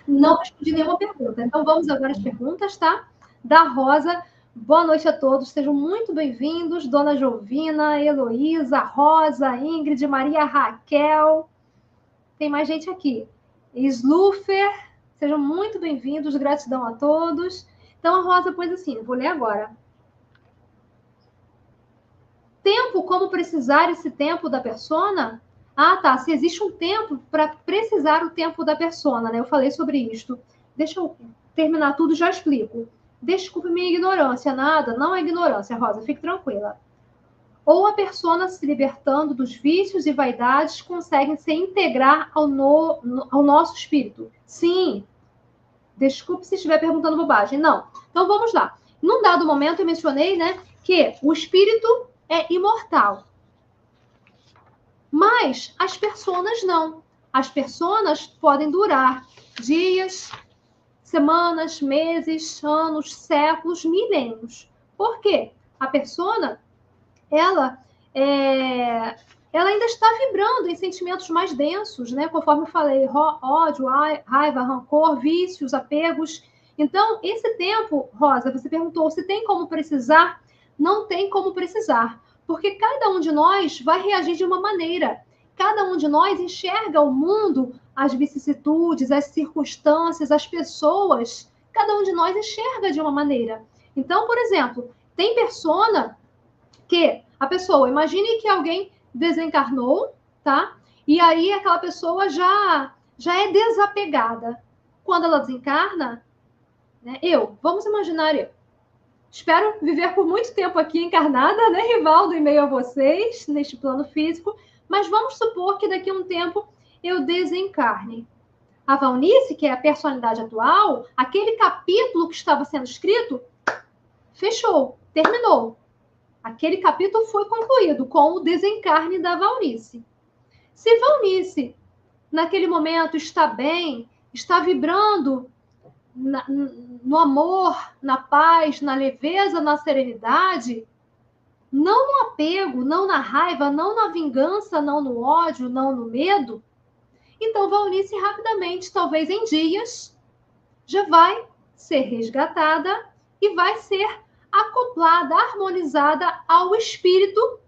Não respondi nenhuma pergunta. Então, vamos agora às perguntas, tá? Da Rosa. Boa noite a todos, sejam muito bem-vindos. Dona Jovina, Heloísa, Rosa, Ingrid, Maria Raquel. Tem mais gente aqui. Slufer, sejam muito bem-vindos, gratidão a todos. Então, a Rosa pôs assim, vou ler agora. Tempo, como precisar esse tempo da persona? Ah, tá, se existe um tempo para precisar o tempo da persona, né? Eu falei sobre isto. Deixa eu terminar tudo e já explico. Desculpe minha ignorância, nada, não é ignorância, Rosa, fique tranquila. Ou a persona se libertando dos vícios e vaidades conseguem se integrar ao nosso espírito? Sim. Desculpe se estiver perguntando bobagem. Não. Então vamos lá. Num dado momento eu mencionei, né, que o espírito é imortal. Mas as personas não. As personas podem durar dias, semanas, meses, anos, séculos, milênios. Por quê? A persona, ela ainda está vibrando em sentimentos mais densos, né? Conforme eu falei, ódio, raiva, rancor, vícios, apegos. Então, esse tempo, Rosa, você perguntou se tem como precisar? Não tem como precisar, porque cada um de nós vai reagir de uma maneira. Cada um de nós enxerga o mundo, as vicissitudes, as circunstâncias, as pessoas. Cada um de nós enxerga de uma maneira. Então, por exemplo, tem persona que a pessoa, imagine que alguém desencarnou, tá? E aí aquela pessoa já é desapegada. Quando ela desencarna, né? Vamos imaginar eu. Espero viver por muito tempo aqui encarnada, né, Rivaldo, em meio a vocês, neste plano físico, mas vamos supor que daqui a um tempo eu desencarne. A Valnice, que é a personalidade atual, aquele capítulo que estava sendo escrito, fechou, terminou. Aquele capítulo foi concluído com o desencarne da Valnice. Se Valnice, naquele momento, está bem, está vibrando no amor, na paz, na leveza, na serenidade, não no apego, não na raiva, não na vingança, não no ódio, não no medo, então Valnice rapidamente, talvez em dias, já vai ser resgatada e vai ser acoplada, harmonizada ao espírito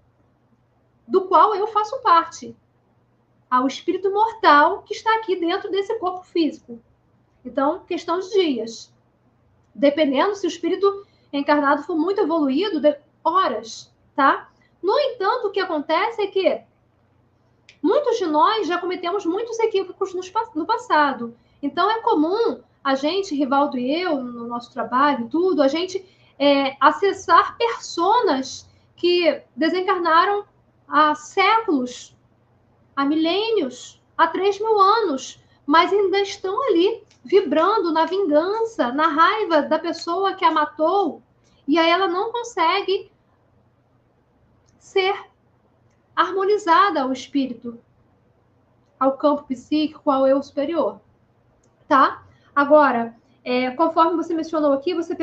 do qual eu faço parte, ao espírito mortal que está aqui dentro desse corpo físico. Então, questão de dias. Dependendo se o espírito encarnado for muito evoluído, horas, tá? No entanto, o que acontece é que muitos de nós já cometemos muitos equívocos no passado. Então, é comum a gente, Rivaldo e eu, no nosso trabalho, tudo, a gente acessar personas que desencarnaram há séculos, há milênios, há 3.000 anos, mas ainda estão ali, vibrando na vingança, na raiva da pessoa que a matou, e aí ela não consegue ser harmonizada ao espírito, ao campo psíquico, ao eu superior, tá? Agora, conforme você mencionou aqui, você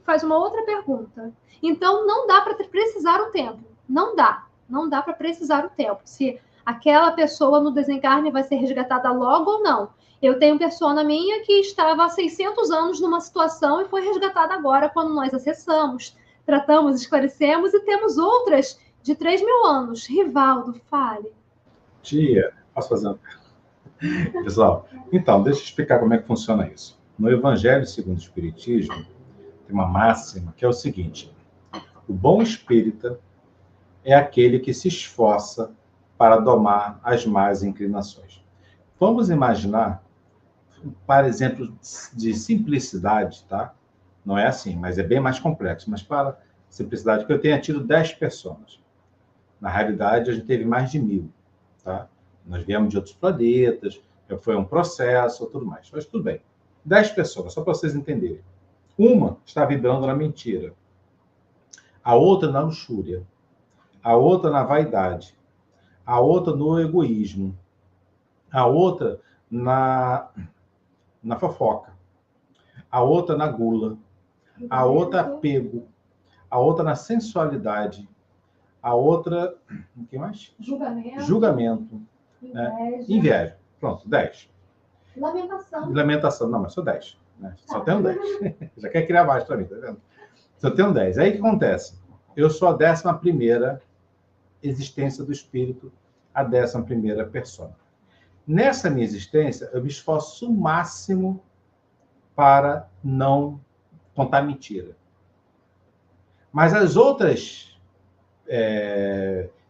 faz uma outra pergunta. Então, não dá para precisar o tempo. Não dá para precisar o tempo. Se aquela pessoa no desencarne vai ser resgatada logo ou não. Eu tenho persona minha que estava há 600 anos numa situação e foi resgatada agora quando nós acessamos, tratamos, esclarecemos, e temos outras de 3.000 anos. Rivaldo, fale. Tia, posso fazer uma pergunta? Pessoal, então, deixa eu explicar como é que funciona isso. No Evangelho segundo o Espiritismo, tem uma máxima que é o seguinte: o bom espírita é aquele que se esforça para domar as más inclinações. Vamos imaginar, para exemplo de simplicidade, tá? Não é assim, mas é bem mais complexo. Mas para simplicidade, que eu tenha tido 10 pessoas. Na realidade, a gente teve mais de 1.000, tá? Nós viemos de outros planetas, foi um processo, tudo mais. Mas tudo bem. 10 pessoas, só para vocês entenderem. Uma está vibrando na mentira. A outra na luxúria. A outra na vaidade. A outra no egoísmo. A outra na fofoca. A outra na gula. A outra apego. A outra na sensualidade. A outra, o que mais? Julgamento. Inveja. Inveja. Pronto, 10. Lamentação. Não, mas sou 10. Né? Só tenho 10. Já quer criar mais para mim, tá vendo? Só tenho 10. Aí o que acontece? Eu sou a 11ª existência do espírito, a 11ª persona. Nessa minha existência, eu me esforço o máximo para não contar mentira. Mas as outras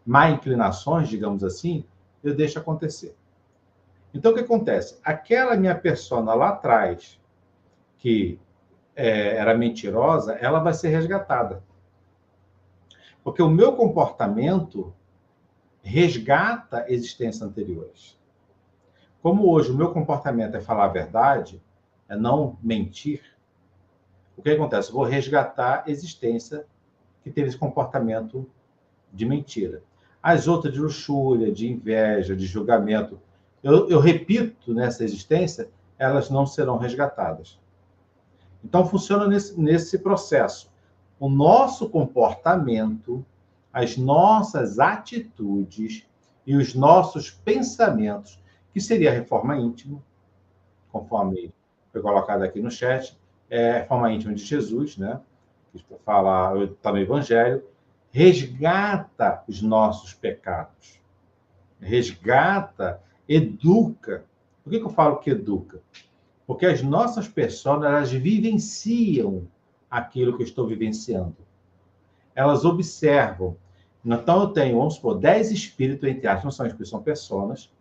má inclinações, digamos assim, eu deixo acontecer. Então, o que acontece? Aquela minha persona lá atrás, que era mentirosa, ela vai ser resgatada. Porque o meu comportamento resgata existências anteriores. Como hoje o meu comportamento é falar a verdade, é não mentir, o que acontece? Eu vou resgatar a existência que teve esse comportamento de mentira. As outras de luxúria, de inveja, de julgamento, eu repito nessa existência, elas não serão resgatadas. Então, funciona nesse processo. O nosso comportamento, as nossas atitudes e os nossos pensamentos, que seria a reforma íntima, conforme foi colocado aqui no chat, a reforma íntima de Jesus, né? Que está no Evangelho, resgata os nossos pecados. Resgata, educa. Por que eu falo que educa? Porque as nossas pessoas, elas vivenciam aquilo que eu estou vivenciando. Elas observam. Então, eu tenho, vamos supor, 10 espíritos, entre aspas, não são espíritos, são pessoas,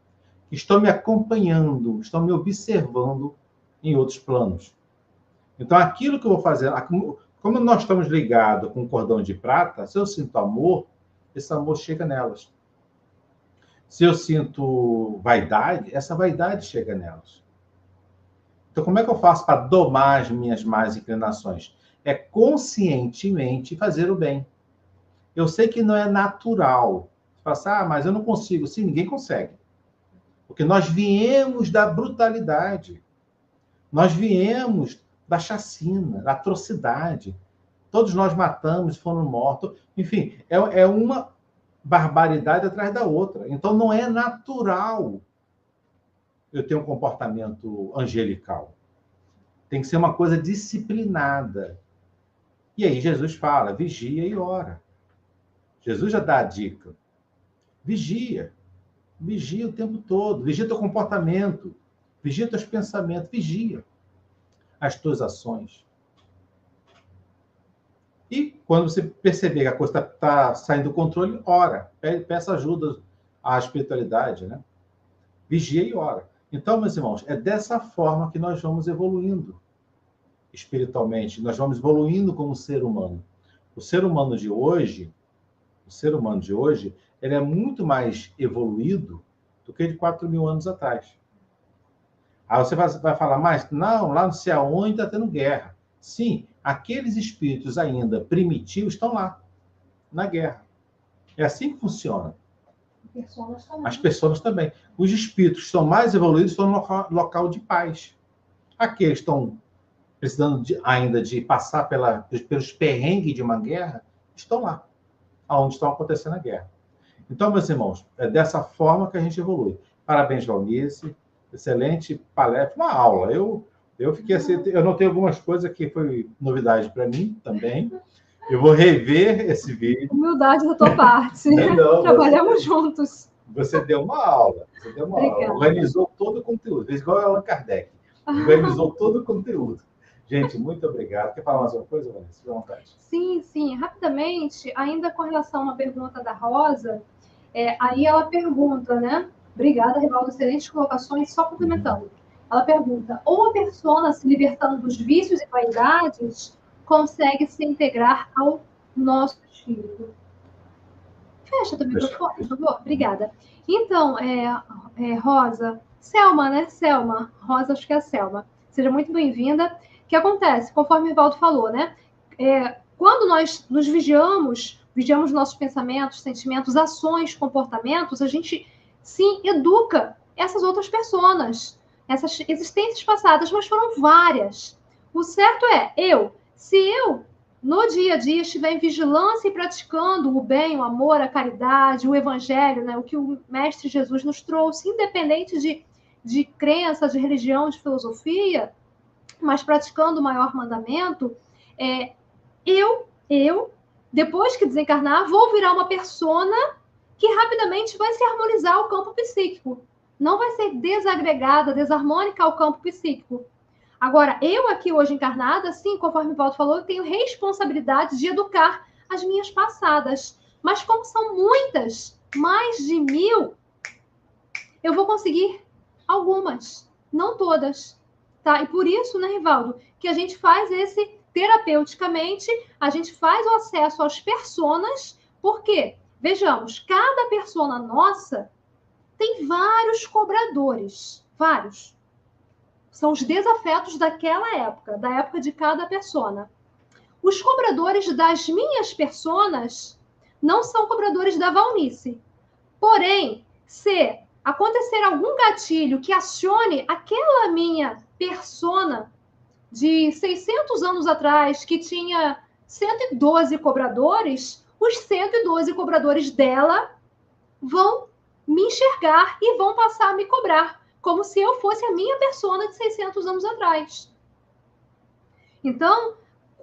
que estão me acompanhando, estão me observando em outros planos. Então, aquilo que eu vou fazer, como nós estamos ligados com um cordão de prata, se eu sinto amor, esse amor chega nelas. Se eu sinto vaidade, essa vaidade chega nelas. Então, como é que eu faço para domar as minhas más inclinações? É conscientemente fazer o bem. Eu sei que não é natural. Você fala assim, mas eu não consigo. Sim, ninguém consegue. Porque nós viemos da brutalidade. Nós viemos da chacina, da atrocidade. Todos nós matamos, foram mortos. Enfim, é uma barbaridade atrás da outra. Então, não é natural eu ter um comportamento angelical. Tem que ser uma coisa disciplinada. E aí Jesus fala, vigia e ora. Jesus já dá a dica. Vigia. Vigia o tempo todo. Vigia teu comportamento. Vigia teus pensamentos. Vigia as tuas ações. E quando você perceber que a coisa está saindo do controle, ora. Peça ajuda à espiritualidade, né? Vigia e ora. Então, meus irmãos, é dessa forma que nós vamos evoluindo espiritualmente. Nós vamos evoluindo como ser humano. O ser humano de hoje, ele é muito mais evoluído do que de 4.000 anos atrás. Aí você vai falar, mas não, lá não sei aonde está tendo guerra. Sim, aqueles espíritos ainda primitivos estão lá, na guerra. É assim que funciona. As pessoas também. Os espíritos que são mais evoluídos estão no local de paz. Aqueles que estão precisando ainda de passar pelos perrengues de uma guerra, estão lá, onde estão acontecendo a guerra. Então, meus irmãos, é dessa forma que a gente evolui. Parabéns, Valnice. Excelente palestra, uma aula. Eu fiquei assim, eu notei algumas coisas que foi novidade para mim também. Eu vou rever esse vídeo. Humildade da tua parte. Não, trabalhamos juntos. Você deu uma aula. Você deu uma aula. Organizou todo o conteúdo. Fez igual a Allan Kardec. Organizou todo o conteúdo. Gente, muito obrigado. Quer falar mais uma coisa, Vanessa? Fique à vontade. Sim. Rapidamente, ainda com relação a uma pergunta da Rosa, aí ela pergunta, né? Obrigada, Rivaldo. Excelentes colocações. Só complementando. Ela pergunta, ou a persona se libertando dos vícios e vaidades consegue se integrar ao nosso espírito? Fecha teu microfone, por favor. Obrigada. Então, Rosa, Selma, né? Selma. Rosa, acho que é a Selma. Seja muito bem-vinda. O que acontece? Conforme o Rivaldo falou, né? Quando nós nos vigiamos nossos pensamentos, sentimentos, ações, comportamentos, a gente, sim, educa essas outras pessoas, essas existências passadas, mas foram várias. O certo se eu, no dia a dia, estiver em vigilância e praticando o bem, o amor, a caridade, o evangelho, né, o que o Mestre Jesus nos trouxe, independente de crença, de religião, de filosofia, mas praticando o maior mandamento, eu, depois que desencarnar, vou virar uma persona que rapidamente vai se harmonizar ao campo psíquico. Não vai ser desagregada, desarmônica ao campo psíquico. Agora, eu aqui hoje encarnada, sim, conforme o Valdo falou, eu tenho responsabilidade de educar as minhas passadas. Mas como são muitas, mais de 1000, eu vou conseguir algumas, não todas. Tá? E por isso, né, Rivaldo, que a gente faz terapeuticamente, a gente faz o acesso às personas, porque, vejamos, cada persona nossa tem vários cobradores, vários. São os desafetos daquela época, da época de cada persona. Os cobradores das minhas personas não são cobradores da Valnice. Porém, se acontecer algum gatilho que acione aquela minha persona de 600 anos atrás, que tinha 112 cobradores, os 112 cobradores dela vão me enxergar e vão passar a me cobrar, como se eu fosse a minha persona de 600 anos atrás. Então,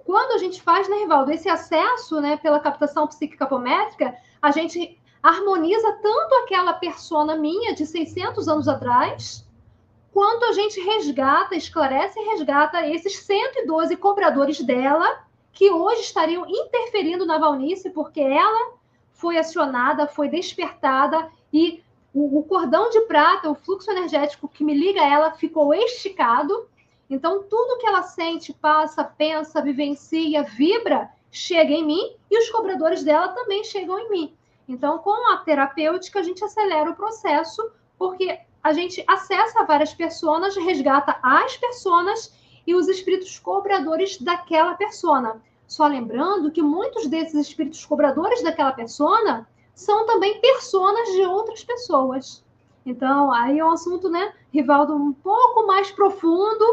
quando a gente faz, né, Rivaldo, esse acesso, né, pela captação psíquica apométrica, a gente harmoniza tanto aquela persona minha de 600 anos atrás, quanto a gente resgata, esclarece e resgata esses 112 cobradores dela, que hoje estariam interferindo na Valnice, porque ela foi acionada, foi despertada, e o cordão de prata, o fluxo energético que me liga a ela, ficou esticado. Então, tudo que ela sente, passa, pensa, vivencia, vibra, chega em mim, e os cobradores dela também chegam em mim. Então, com a terapêutica, a gente acelera o processo, porque a gente acessa várias personas, resgata as personas e os espíritos cobradores daquela persona. Só lembrando que muitos desses espíritos cobradores daquela persona são também personas de outras pessoas. Então, aí é um assunto, né, Rivaldo, um pouco mais profundo,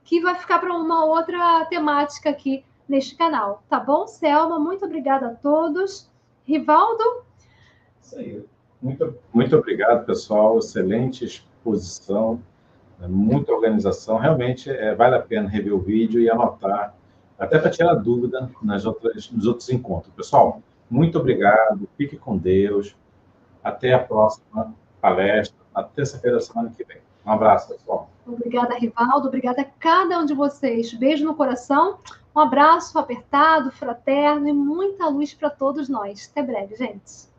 que vai ficar para uma outra temática aqui neste canal. Tá bom, Selma? Muito obrigada a todos. Rivaldo? Isso aí. Muito obrigado, pessoal. Excelente exposição, muita organização. Realmente vale a pena rever o vídeo e anotar, até para tirar dúvida nos outros encontros. Pessoal, muito obrigado. Fique com Deus. Até a próxima palestra, na terça-feira da semana que vem. Um abraço, pessoal. Obrigada, Rivaldo. Obrigada a cada um de vocês. Beijo no coração. Um abraço apertado, fraterno e muita luz para todos nós. Até breve, gente.